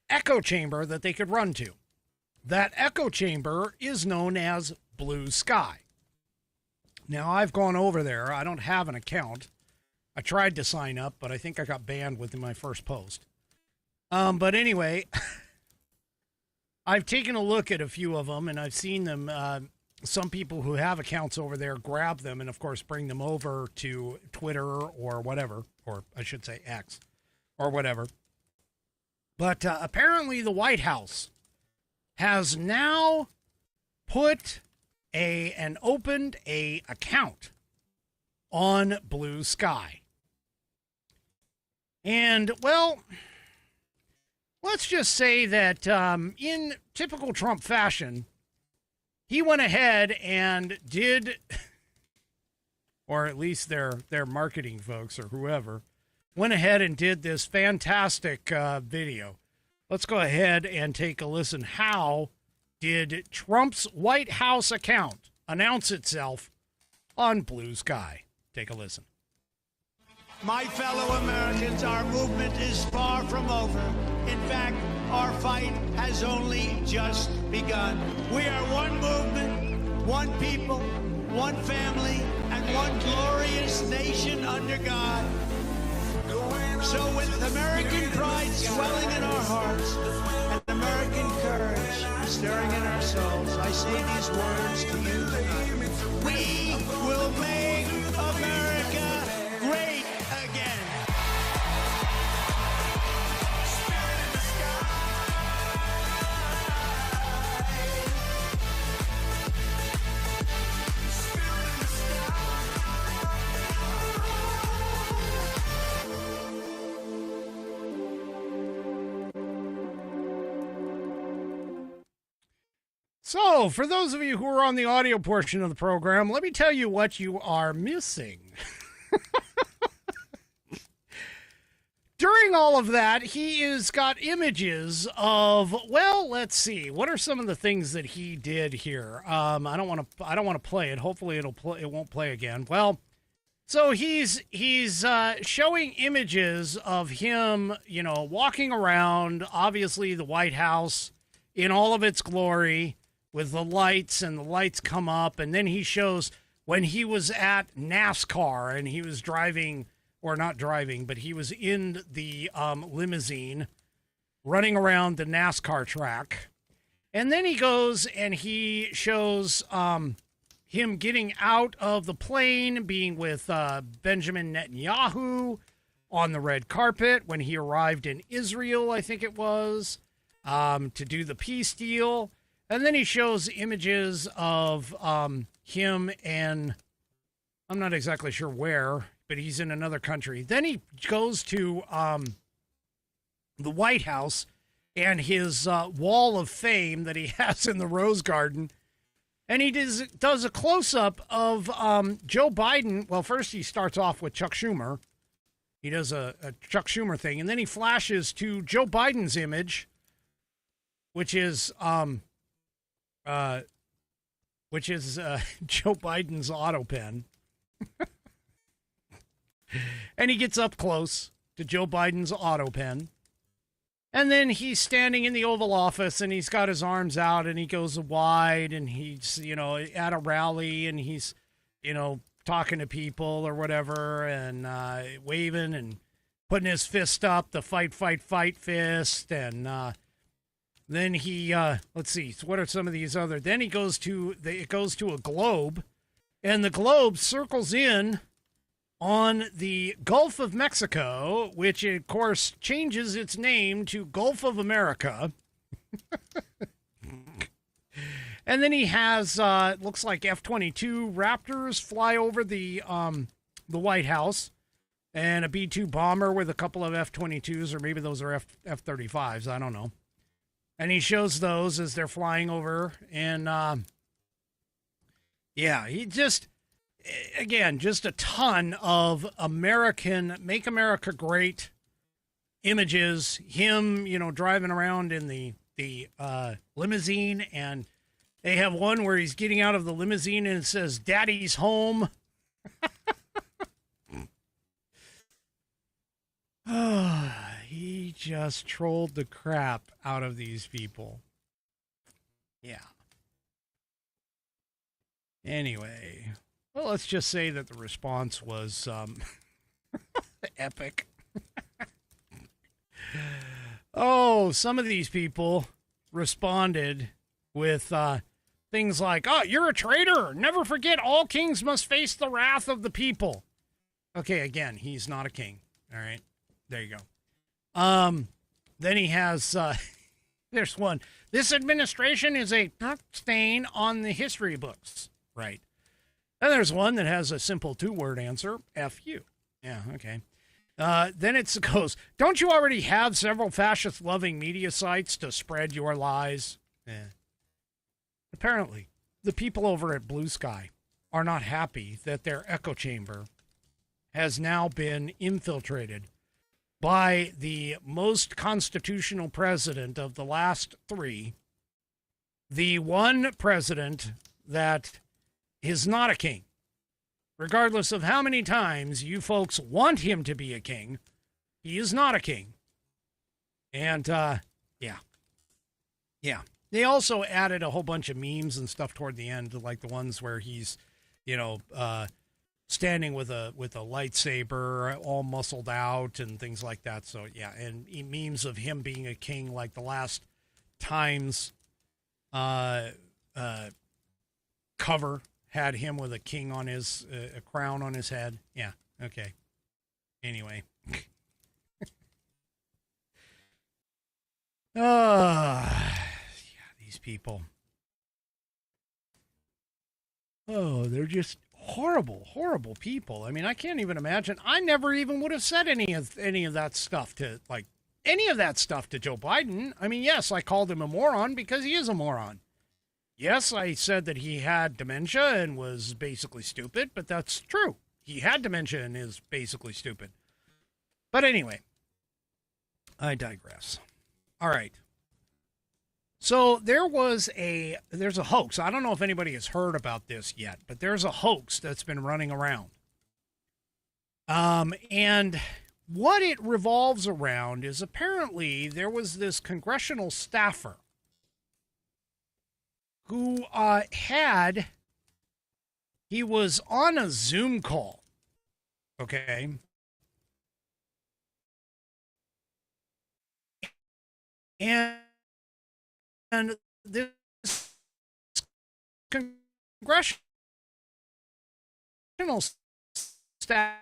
echo chamber that they could run to. That echo chamber is known as Blue Sky. Now, I've gone over there. I don't have an account. I tried to sign up, but I think I got banned within my first post. But anyway, I've taken a look at a few of them, and I've seen them. Some people who have accounts over there grab them and, of course, bring them over to Twitter or whatever, or I should say X or whatever. But apparently the White House has now put and opened a account on Blue Sky. And, well, let's just say that in typical Trump fashion, he went ahead and did, or at least their marketing folks or whoever, went ahead and did this fantastic video. Let's go ahead and take a listen. How did Trump's White House account announce itself on Blue Sky? Take a listen. My fellow Americans, our movement is far from over. In fact, our fight has only just begun. We are one movement, one people, one family, and one glorious nation under God. So with American pride swelling in our hearts and American courage stirring in our souls, I say these words to you tonight. We will make America great again. So, for those of you who are on the audio portion of the program, let me tell you what you are missing. During all of that, he has got images of, well, let's see. What are some of the things that he did here? I don't want to play it. Hopefully it won't play again. Well, so he's showing images of him, walking around, obviously the White House in all of its glory, with the lights, and the lights come up, and then he shows when he was at NASCAR and he was driving, or not driving, but he was in the limousine running around the NASCAR track. And then he goes and he shows him getting out of the plane, being with Benjamin Netanyahu on the red carpet when he arrived in Israel, I think it was, to do the peace deal. And then he shows images of him, and I'm not exactly sure where, but he's in another country. Then he goes to the White House and his wall of fame that he has in the Rose Garden. And he does a close-up of Joe Biden. Well, first he starts off with Chuck Schumer. He does a Chuck Schumer thing. And then he flashes to Joe Biden's image, which is Joe Biden's auto pen. And he gets up close to Joe Biden's auto pen. And then he's standing in the Oval Office and he's got his arms out and he goes wide and he's, at a rally and he's, talking to people or whatever and waving and putting his fist up, the fight fist. And then he, let's see, what are some of these other? Then it goes to a globe, and the globe circles in on the Gulf of Mexico, which of course changes its name to Gulf of America. And then he has, looks like F-22 Raptors fly over the White House, and a B-2 bomber with a couple of F-22s, or maybe those are F-35s, I don't know. And he shows those as they're flying over. And, he just a ton of Make America Great images. Him, driving around in the limousine. And they have one where he's getting out of the limousine and it says, "Daddy's home." He just trolled the crap out of these people. Yeah. Anyway, well, let's just say that the response was epic. Some of these people responded with things like, "Oh, you're a traitor. Never forget, all kings must face the wrath of the people." Okay, again, he's not a king. All right, there you go. Then he has, there's one. "This administration is a stain on the history books." Right. And there's one that has a simple 2-word answer, F you. Yeah, okay. Then it goes, don't you already have several fascist-loving media sites to spread your lies? Apparently, the people over at Blue Sky are not happy that their echo chamber has now been infiltrated by the most constitutional president of the last three, the one president that is not a king. Regardless of how many times you folks want him to be a king, he is not a king. And, yeah. They also added a whole bunch of memes and stuff toward the end, like the ones where he's, standing with a lightsaber, all muscled out and things like that. So, yeah, and memes of him being a king, like the last times cover had him with a king on his, a crown on his head. Yeah, okay. Anyway. Yeah, these people. Oh, they're just horrible, horrible people. I mean, I can't even imagine. I never even would have said any of that stuff to, like, any of that stuff to Joe Biden. I mean, yes, I called him a moron because he is a moron. Yes, I said that he had dementia and was basically stupid, but that's true. He had dementia and is basically stupid. But anyway, I digress. All right. So there's a hoax. I don't know if anybody has heard about this yet, but there's a hoax that's been running around. And what it revolves around is apparently there was this congressional staffer who he was on a Zoom call, okay? And this congressional staff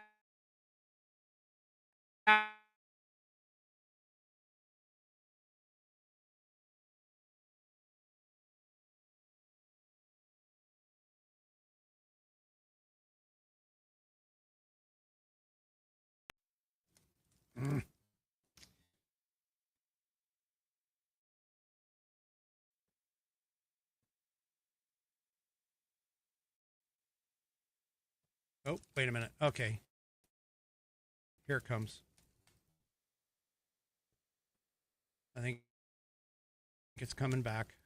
Oh, wait a minute. Okay. Here it comes. I think it's coming back.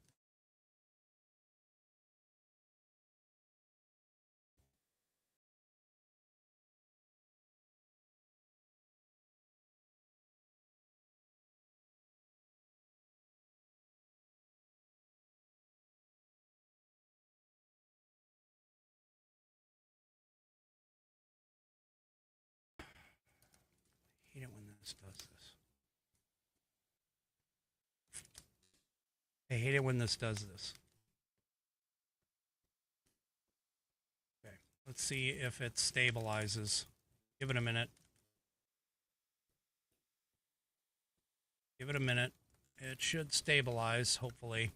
I hate it when this does this. I hate it when this does this. Okay, let's see if it stabilizes. Give it a minute. Give it a minute. It should stabilize, hopefully.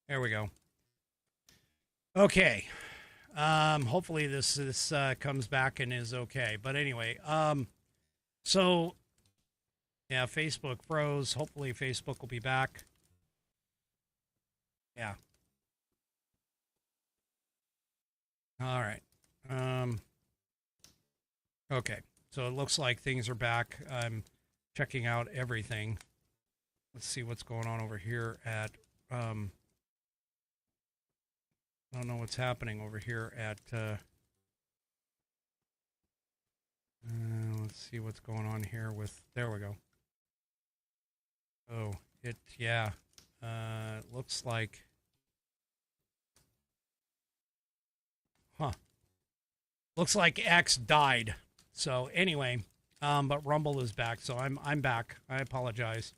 There we go. Okay. Hopefully this comes back and is okay. But anyway, so yeah, Facebook froze. Hopefully Facebook will be back. Yeah. All right. Okay. So it looks like things are back. I'm checking out everything. Let's see what's going on over here at I don't know what's happening over here at let's see what's going on here with, there we go. Oh, yeah. Looks like, looks like X died. So anyway, but Rumble is back, so I'm back. I apologize.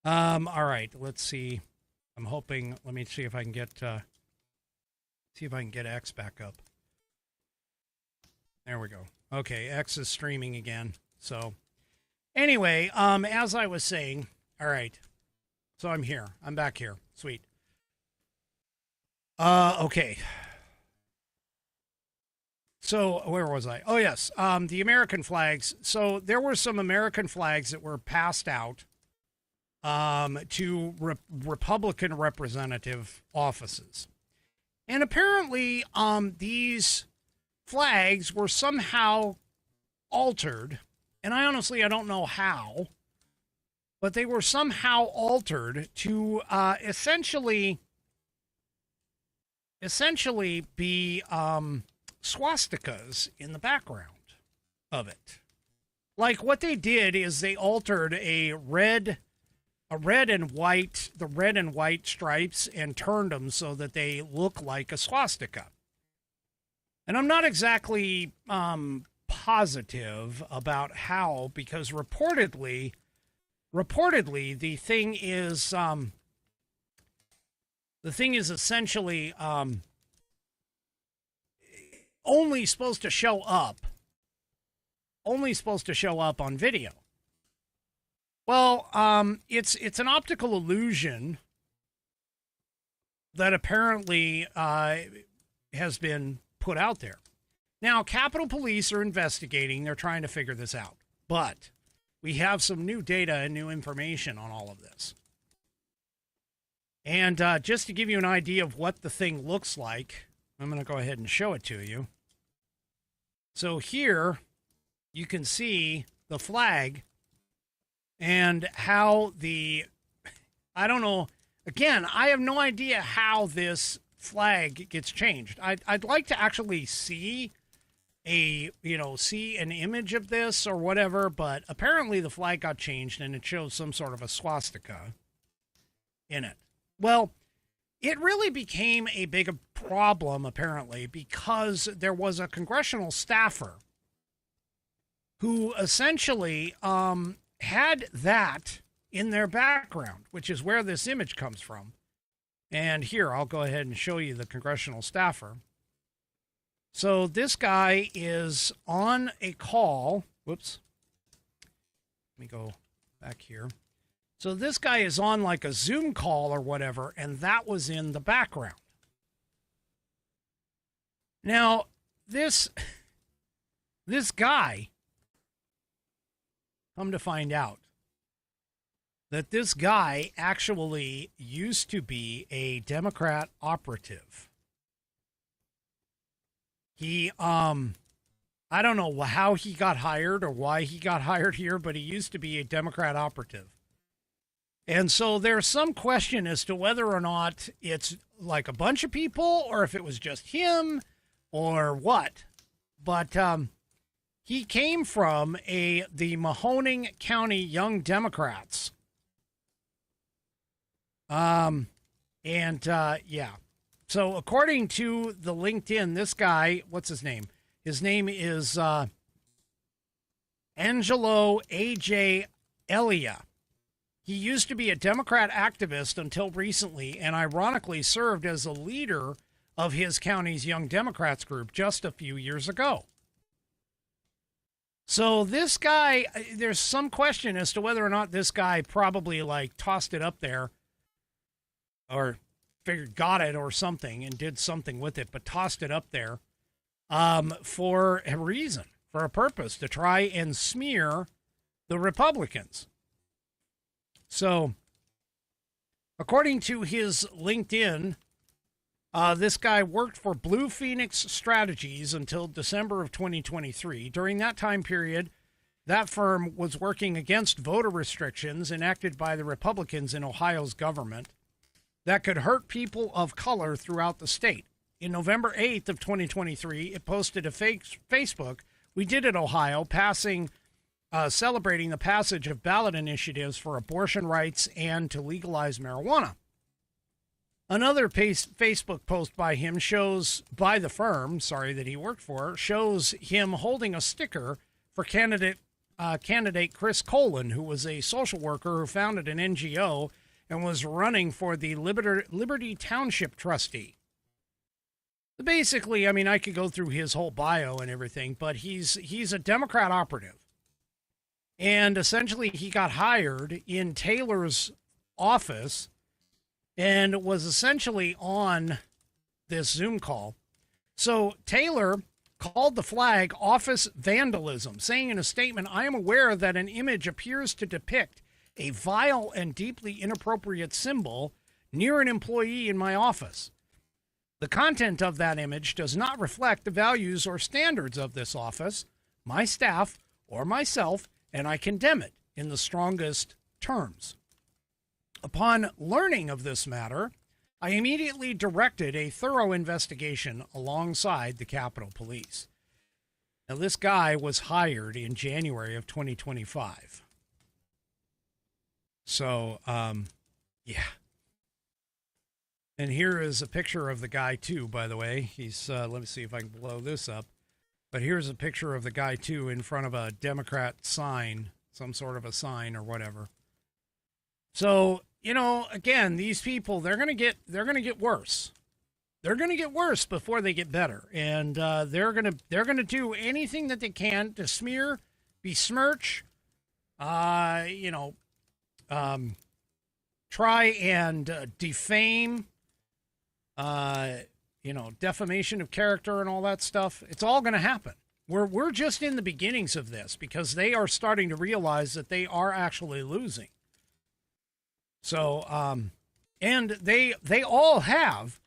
All right, let's see. I'm hoping, let me see if I can get X back up. There we go. Okay, X is streaming again. So anyway, as I was saying, all right. So I'm here. I'm back here. Sweet. Okay. So where was I? Oh, yes. The American flags. So there were some American flags that were passed out to Republican representative offices. And apparently these flags were somehow altered. And I don't know how, but they were somehow altered to essentially be swastikas in the background of it. Like what they did is they altered the red and white stripes and turned them so that they look like a swastika. And I'm not exactly positive about how, because reportedly the thing is essentially only supposed to show up on video. Well, it's an optical illusion that apparently has been put out there. Now, Capitol Police are investigating. They're trying to figure this out. But we have some new data and new information on all of this. And just to give you an idea of what the thing looks like, I'm going to go ahead and show it to you. So here you can see the flag and how I don't know. Again, I have no idea how this flag gets changed. I'd like to actually see an image of this or whatever, but apparently the flag got changed and it shows some sort of a swastika in it. Well, it really became a big problem, apparently, because there was a congressional staffer who essentially had that in their background, which is where this image comes from. And here, I'll go ahead and show you the congressional staffer. So this guy is on a call. Whoops. Let me go back here. So this guy is on like a Zoom call or whatever, and that was in the background. Now, this guy, come to find out that this guy actually used to be a Democrat operative. He, I don't know how he got hired or why he got hired here, but he used to be a Democrat operative. And so there's some question as to whether or not it's like a bunch of people or if it was just him or what. But he came from the Mahoning County Young Democrats. Yeah. So according to the LinkedIn, this guy, what's his name? His name is Angelo A.J. Elia. He used to be a Democrat activist until recently, and ironically served as a leader of his county's Young Democrats group just a few years ago. So this guy, there's some question as to whether or not this guy probably like tossed it up there or figured got it or something and did something with it, but tossed it up there for a reason, for a purpose, to try and smear the Republicans. So, according to his LinkedIn, this guy worked for Blue Phoenix Strategies until December of 2023. During that time period, that firm was working against voter restrictions enacted by the Republicans in Ohio's government that could hurt people of color throughout the state. In November 8th of 2023, it posted a Facebook, "We did it, Ohio," celebrating the passage of ballot initiatives for abortion rights and to legalize marijuana. Another Facebook post by him by the firm that he worked for, shows him holding a sticker for candidate Chris Colin, who was a social worker who founded an NGO and was running for the Liberty Township trustee. Basically, I mean, I could go through his whole bio and everything, but he's a Democrat operative. And essentially, he got hired in Taylor's office and was essentially on this Zoom call. So Taylor called the flag office vandalism, saying in a statement, "I am aware that an image appears to depict a vile and deeply inappropriate symbol near an employee in my office. The content of that image does not reflect the values or standards of this office, my staff, or myself, and I condemn it in the strongest terms." Upon learning of this matter, I immediately directed a thorough investigation alongside the Capitol Police. Now, this guy was hired in January of 2025. So, yeah. And here is a picture of the guy, too, by the way. He's, let me see if I can blow this up. But here's a picture of the guy, too, in front of a Democrat sign, some sort of a sign or whatever. So, you know, again, these people, they're going to get worse. They're going to get worse before they get better. And they're going to do anything that they can to smear, besmirch, try and defame, defamation of character and all that stuff. It's all going to happen. We're just in the beginnings of this because they are starting to realize that they are actually losing. So, and they all have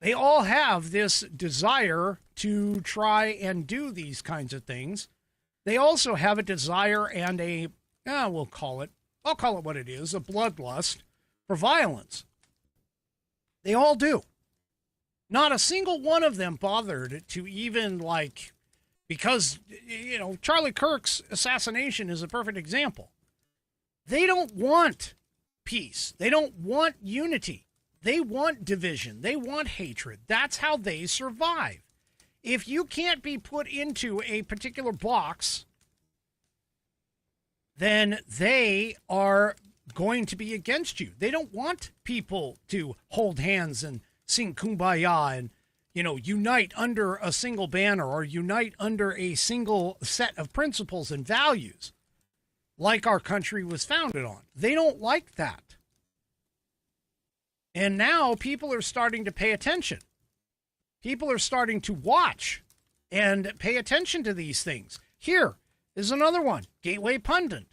this desire to try and do these kinds of things. They also have a desire and I'll call it what it is, a bloodlust for violence. They all do. Not a single one of them bothered to even because, Charlie Kirk's assassination is a perfect example. They don't want peace. They don't want unity. They want division. They want hatred. That's how they survive. If you can't be put into a particular box, then they are going to be against you. They don't want people to hold hands and sing Kumbaya and, unite under a single banner or unite under a single set of principles and values like our country was founded on. They don't like that. And now people are starting to pay attention. People are starting to watch and pay attention to these things. Here is another one, Gateway Pundit.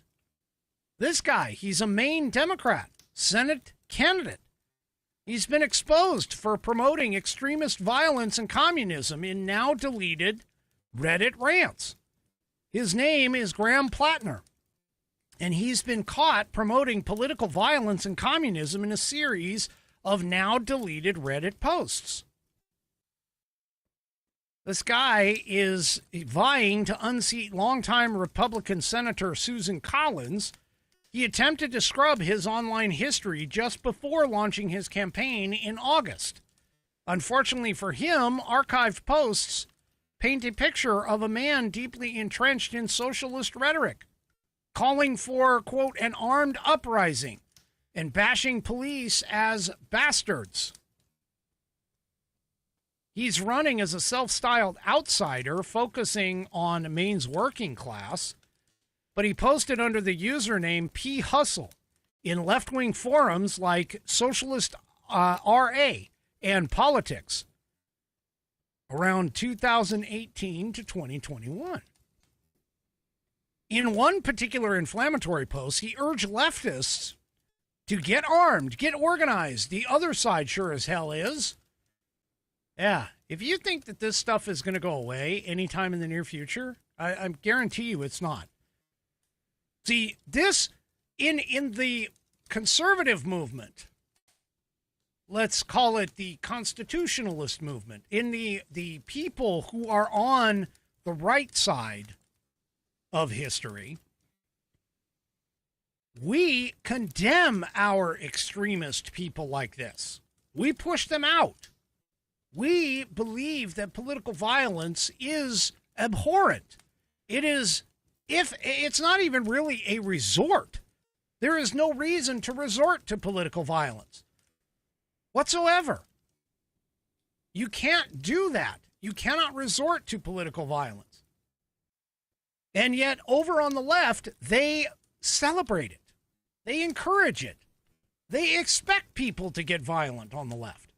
This guy, he's a Maine Democrat, Senate candidate. He's been exposed for promoting extremist violence and communism in now deleted Reddit rants. His name is Graham Plattner, and he's been caught promoting political violence and communism in a series of now deleted Reddit posts. This guy is vying to unseat longtime Republican Senator Susan Collins. He attempted to scrub his online history just before launching his campaign in August. Unfortunately for him, archived posts paint a picture of a man deeply entrenched in socialist rhetoric, calling for, quote, an armed uprising and bashing police as bastards. He's running as a self-styled outsider focusing on Maine's working class, but he posted under the username P. Hustle in left-wing forums like Socialist RA and Politics around 2018 to 2021. In one particular inflammatory post, he urged leftists to get armed, get organized. The other side sure as hell is. Yeah, if you think that this stuff is going to go away anytime in the near future, I guarantee you it's not. See, this, in the conservative movement, let's call it the constitutionalist movement, in the people who are on the right side of history, we condemn our extremist people like this. We push them out. We believe that political violence is abhorrent. It is, if it's not even really a resort, there is no reason to resort to political violence whatsoever. You can't do that. You cannot resort to political violence. And yet, over on the left, they celebrate it. They encourage it. They expect people to get violent on the left.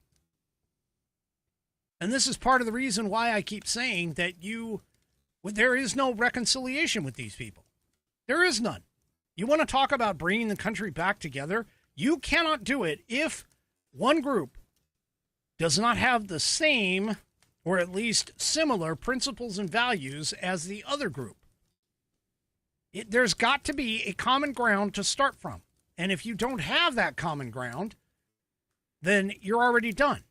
And this is part of the reason why I keep saying that there is no reconciliation with these people. There is none. You want to talk about bringing the country back together? You cannot do it if one group does not have the same, or at least similar, principles and values as the other group. There's got to be a common ground to start from. And if you don't have that common ground, then you're already done.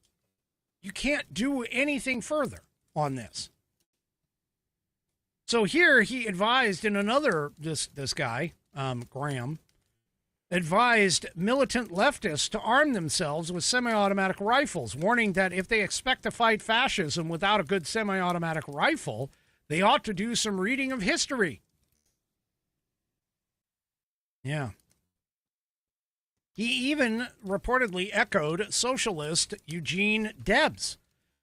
You can't do anything further on this. So here he advised in another, this guy, Graham, advised militant leftists to arm themselves with semi-automatic rifles, warning that if they expect to fight fascism without a good semi-automatic rifle, they ought to do some reading of history. Yeah. He even reportedly echoed socialist Eugene Debs,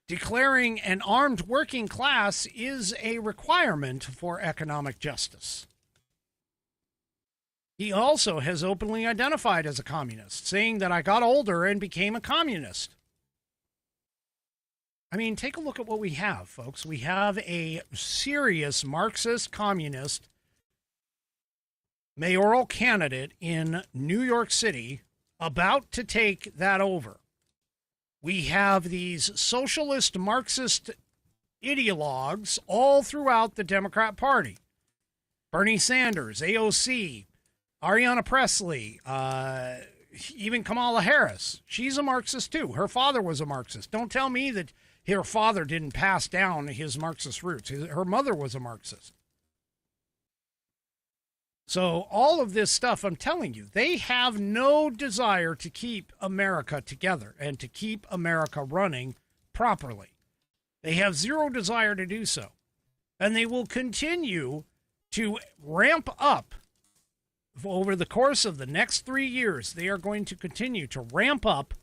declaring an armed working class is a requirement for economic justice. He also has openly identified as a communist, saying that I got older and became a communist. I mean, take a look at what we have, folks. We have a serious Marxist communist mayoral candidate in New York City about to take that over. We have these socialist Marxist ideologues all throughout the Democrat Party. Bernie Sanders, AOC, Ariana Presley, even Kamala Harris. She's a Marxist too. Her father was a Marxist. Don't tell me that her father didn't pass down his Marxist roots. Her mother was a Marxist. So all of this stuff, I'm telling you, they have no desire to keep America together and to keep America running properly. They have zero desire to do so. And they will continue to ramp up over the course of the next 3 years. They are going to continue to ramp up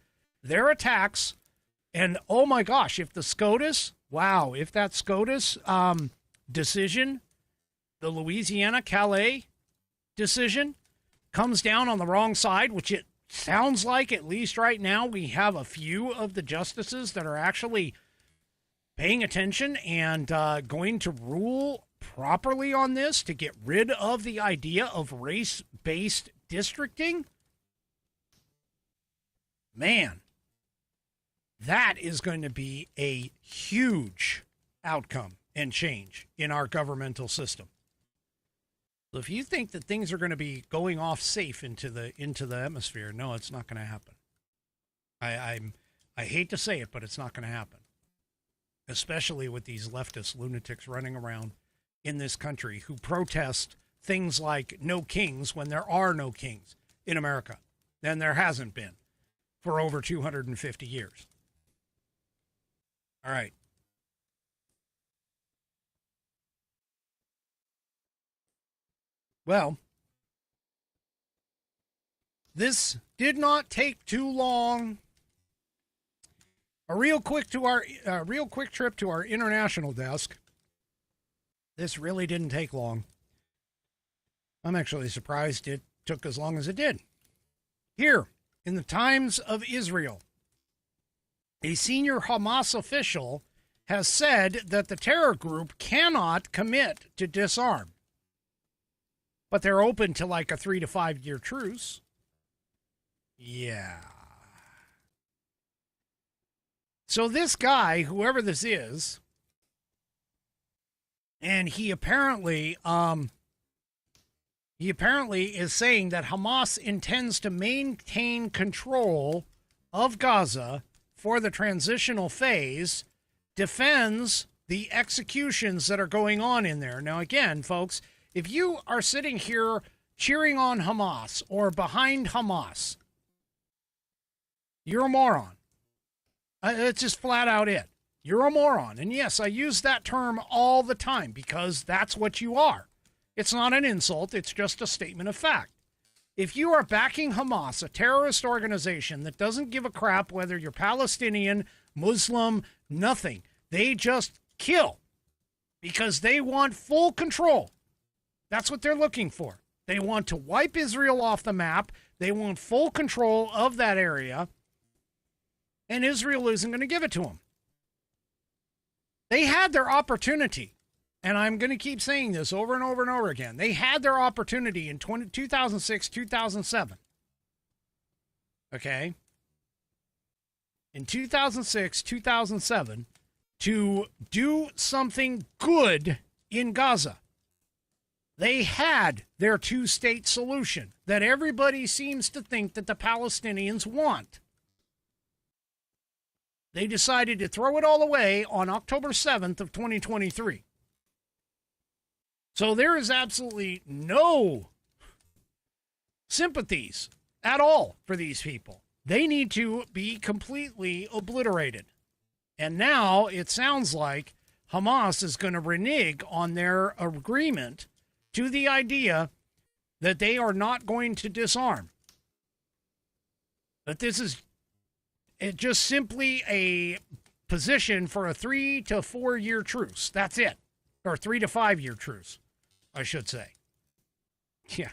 their attacks. And oh my gosh, if the SCOTUS, if that SCOTUS decision, the Louisiana Calais decision, comes down on the wrong side, which it sounds like, at least right now, we have a few of the justices that are actually paying attention and going to rule properly on this to get rid of the idea of race-based districting. Man, that is going to be a huge outcome and change in our governmental system. If you think that things are going to be going off safe into the atmosphere, no, it's not going to happen. I hate to say it, but it's not going to happen. Especially with these leftist lunatics running around in this country who protest things like no kings when there are no kings in America. And there hasn't been for over 250 years. All right. Well, this did not take too long. A real quick trip to our international desk. This really didn't take long. I'm actually surprised it took as long as it did. Here, in the Times of Israel, a senior Hamas official has said that the terror group cannot commit to disarm. But they're open to like a 3 to 5 year truce. Yeah. So this guy, whoever this is, and he apparently is saying that Hamas intends to maintain control of Gaza for the transitional phase, defends the executions that are going on in there. Now, again, folks, if you are sitting here cheering on Hamas or behind Hamas, you're a moron. It's just flat out it. You're a moron. And yes, I use that term all the time because that's what you are. It's not an insult. It's just a statement of fact. If you are backing Hamas, a terrorist organization that doesn't give a crap whether you're Palestinian, Muslim, nothing, they just kill because they want full control. That's what they're looking for. They want to wipe Israel off the map. They want full control of that area. And Israel isn't going to give it to them. They had their opportunity. And I'm going to keep saying this over and over and over again. They had their opportunity in 2006, 2007. Okay? In 2006, 2007, to do something good in Gaza. They had their two-state solution that everybody seems to think that the Palestinians want. They decided to throw it all away on October 7th of 2023. So there is absolutely no sympathies at all for these people. They need to be completely obliterated. And now it sounds like Hamas is going to renege on their agreement to the idea that they are not going to disarm. That this is just simply a position for a 3 to 4 year truce. That's it. Or 3 to 5 year truce, I should say. Yeah.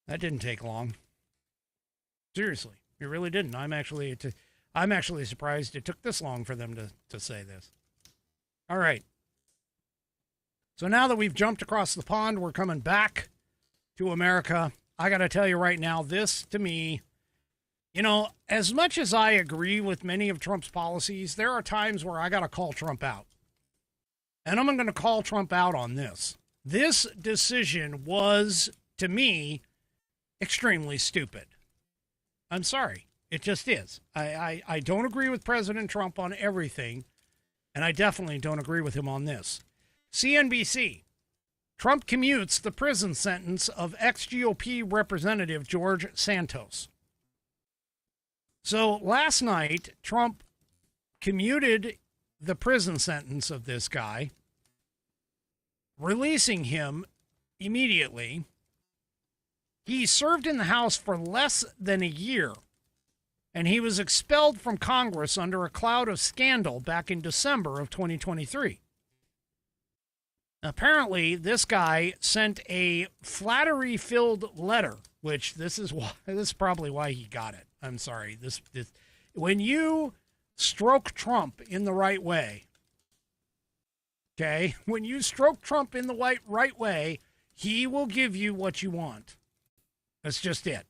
That didn't take long. Seriously, it really didn't. I'm actually surprised it took this long for them to say this. All right. So now that we've jumped across the pond, we're coming back to America. I got to tell you right now, this to me, as much as I agree with many of Trump's policies, there are times where I got to call Trump out. And I'm going to call Trump out on this. This decision was, to me, extremely stupid. I'm sorry. It just is. I don't agree with President Trump on everything, and I definitely don't agree with him on this. CNBC. Trump commutes the prison sentence of ex-GOP Representative George Santos. So last night, Trump commuted the prison sentence of this guy, releasing him immediately. He served in the House for less than a year, and he was expelled from Congress under a cloud of scandal back in December of 2023. Apparently, this guy sent a flattery-filled letter, which this is probably why he got it. I'm sorry. This when you stroke Trump in the right way, okay? When you stroke Trump in the right way, he will give you what you want. That's just it.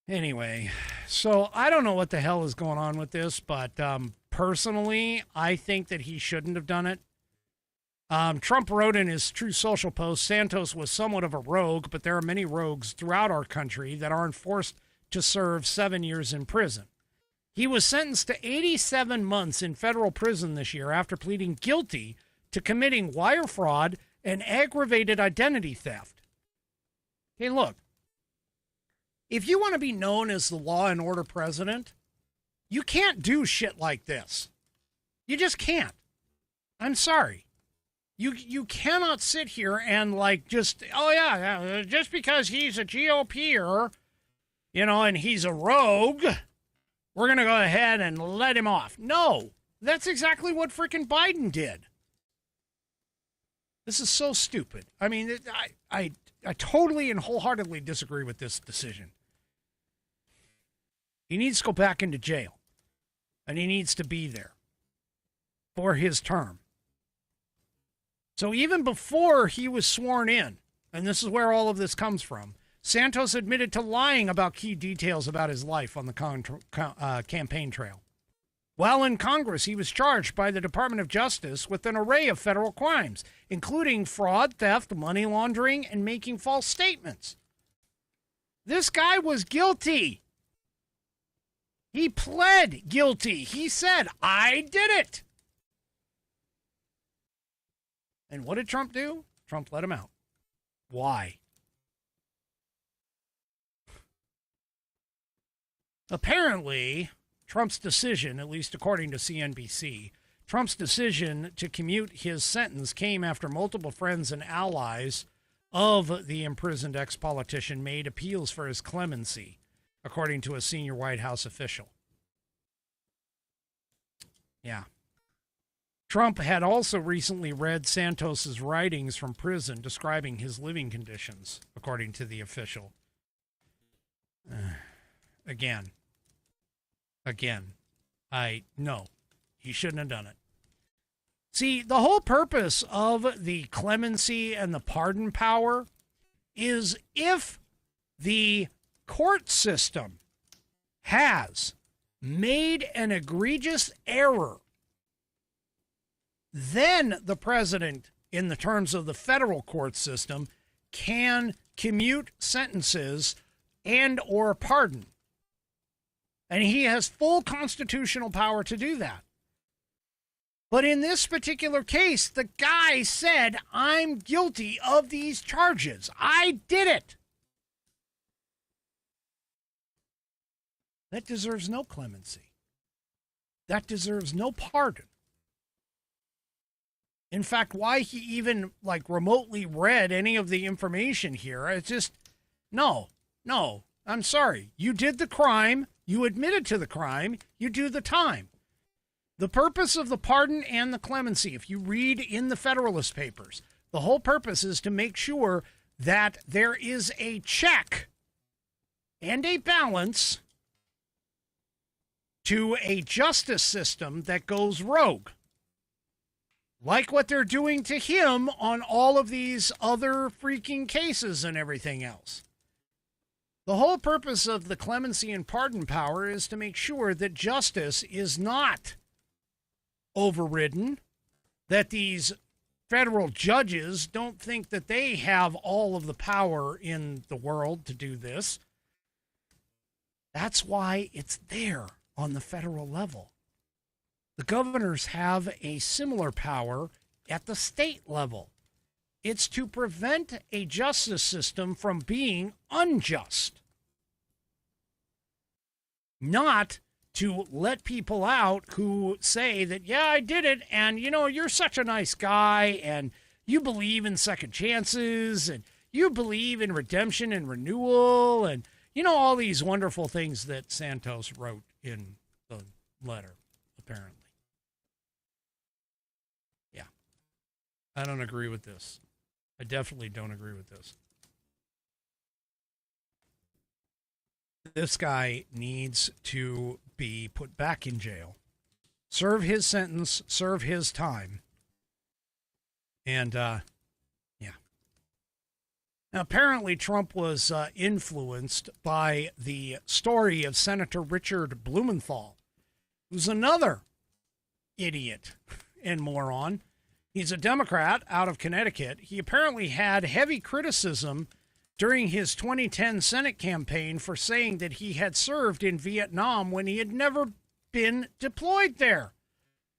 Anyway, so I don't know what the hell is going on with this, but personally, I think that he shouldn't have done it. Trump wrote in his True Social post, Santos was somewhat of a rogue, but there are many rogues throughout our country that aren't forced to serve 7 years in prison. He was sentenced to 87 months in federal prison this year after pleading guilty to committing wire fraud and aggravated identity theft. Hey, look, if you want to be known as the law and order president, you can't do shit like this. You just can't. I'm sorry. You cannot sit here and just because he's a GOPer, and he's a rogue, we're going to go ahead and let him off. No, that's exactly what freaking Biden did. This is so stupid. I mean, I totally and wholeheartedly disagree with this decision. He needs to go back into jail, and he needs to be there for his term. So even before he was sworn in, and this is where all of this comes from, Santos admitted to lying about key details about his life on the campaign trail. While in Congress, he was charged by the Department of Justice with an array of federal crimes, including fraud, theft, money laundering, and making false statements. This guy was guilty. He pled guilty. He said, I did it. And what did Trump do? Trump let him out. Why? Apparently, Trump's decision, at least according to CNBC, Trump's decision to commute his sentence came after multiple friends and allies of the imprisoned ex-politician made appeals for his clemency, according to a senior White House official. Yeah. Trump had also recently read Santos's writings from prison describing his living conditions, according to the official. Again, no. He shouldn't have done it. See, the whole purpose of the clemency and the pardon power is if the court system has made an egregious error, then the president, in the terms of the federal court system, can commute sentences and or pardon. And he has full constitutional power to do that. But in this particular case, the guy said, I'm guilty of these charges. I did it. That deserves no clemency. That deserves no pardon. In fact, why he even remotely read any of the information here, it's just, no, I'm sorry. You did the crime. You admitted to the crime. You do the time. The purpose of the pardon and the clemency, if you read in the Federalist Papers, the whole purpose is to make sure that there is a check and a balance to a justice system that goes rogue. Like what they're doing to him on all of these other freaking cases and everything else. The whole purpose of the clemency and pardon power is to make sure that justice is not overridden, that these federal judges don't think that they have all of the power in the world to do this. That's why it's there on the federal level. The governors have a similar power at the state level. It's to prevent a justice system from being unjust, not to let people out who say that, yeah, I did it, and, you're such a nice guy, and you believe in second chances, and you believe in redemption and renewal, and, all these wonderful things that Santos wrote in the letter, apparently. Yeah. I don't agree with this. I definitely don't agree with this. This guy needs to be put back in jail, serve his sentence, serve his time. And, yeah. Now, apparently Trump was influenced by the story of Senator Richard Blumenthal, who's another idiot and moron. He's a Democrat out of Connecticut. He apparently had heavy criticism during his 2010 Senate campaign for saying that he had served in Vietnam when he had never been deployed there.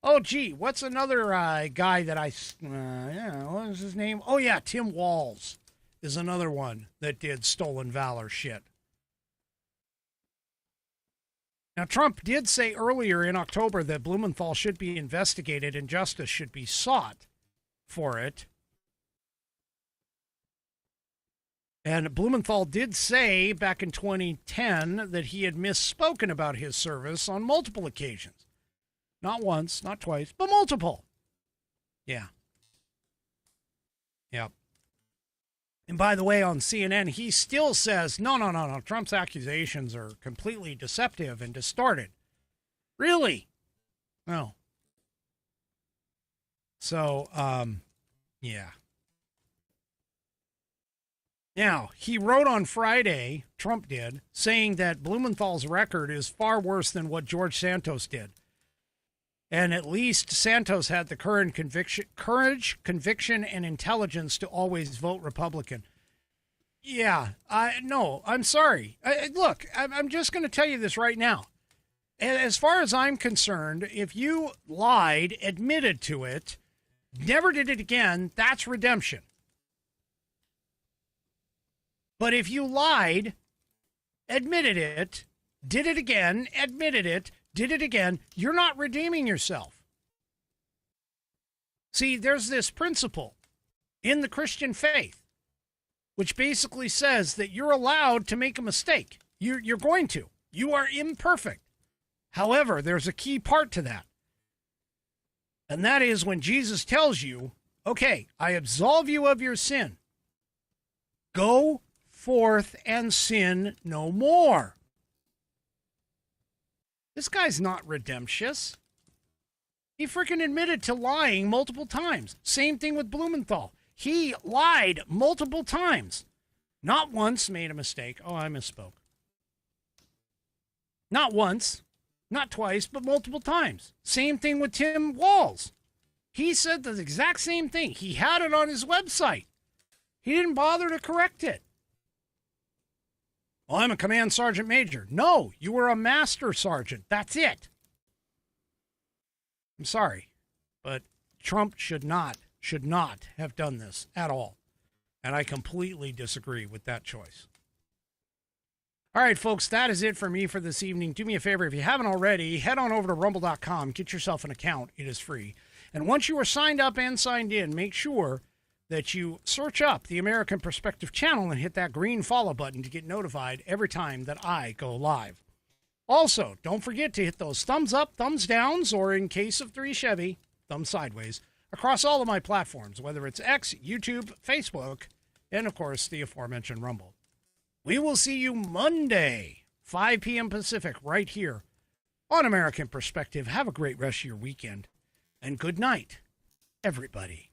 Oh, gee, what's another guy that what was his name? Oh, yeah, Tim Walz is another one that did stolen valor shit. Now, Trump did say earlier in October that Blumenthal should be investigated and justice should be sought for it. And Blumenthal did say back in 2010 that he had misspoken about his service on multiple occasions. Not once, not twice, but multiple. Yeah. Yep. And by the way, on CNN, he still says, no, Trump's accusations are completely deceptive and distorted. Really? No. So, yeah. Now, he wrote on Friday, Trump did, saying that Blumenthal's record is far worse than what George Santos did. And at least Santos had the courage, conviction, and intelligence to always vote Republican. Yeah, I'm sorry. Look, I'm just going to tell you this right now. As far as I'm concerned, if you lied, admitted to it, never did it again, that's redemption. But if you lied, admitted it, did it again, admitted it, did it again, you're not redeeming yourself. See, there's this principle in the Christian faith, which basically says that you're allowed to make a mistake. You're going to. You are imperfect. However, there's a key part to that. And that is when Jesus tells you, okay, I absolve you of your sin. Go forth and sin no more. This guy's not redemptious. He freaking admitted to lying multiple times. Same thing with Blumenthal. He lied multiple times. Not once made a mistake. Oh, I misspoke. Not once, not twice, but multiple times. Same thing with Tim Walz. He said the exact same thing. He had it on his website. He didn't bother to correct it. Well, I'm a command sergeant major. No, you were a master sergeant. That's it. I'm sorry, but Trump should not have done this at all. And I completely disagree with that choice. All right, folks, that is it for me for this evening. Do me a favor, if you haven't already, head on over to rumble.com, get yourself an account. It is free. And once you are signed up and signed in, make sure that you search up the American Perspective channel and hit that green follow button to get notified every time that I go live. Also, don't forget to hit those thumbs up, thumbs downs, or in case of 3 Chevy, thumbs sideways, across all of my platforms, whether it's X, YouTube, Facebook, and, of course, the aforementioned Rumble. We will see you Monday, 5 p.m. Pacific, right here on American Perspective. Have a great rest of your weekend, and good night, everybody.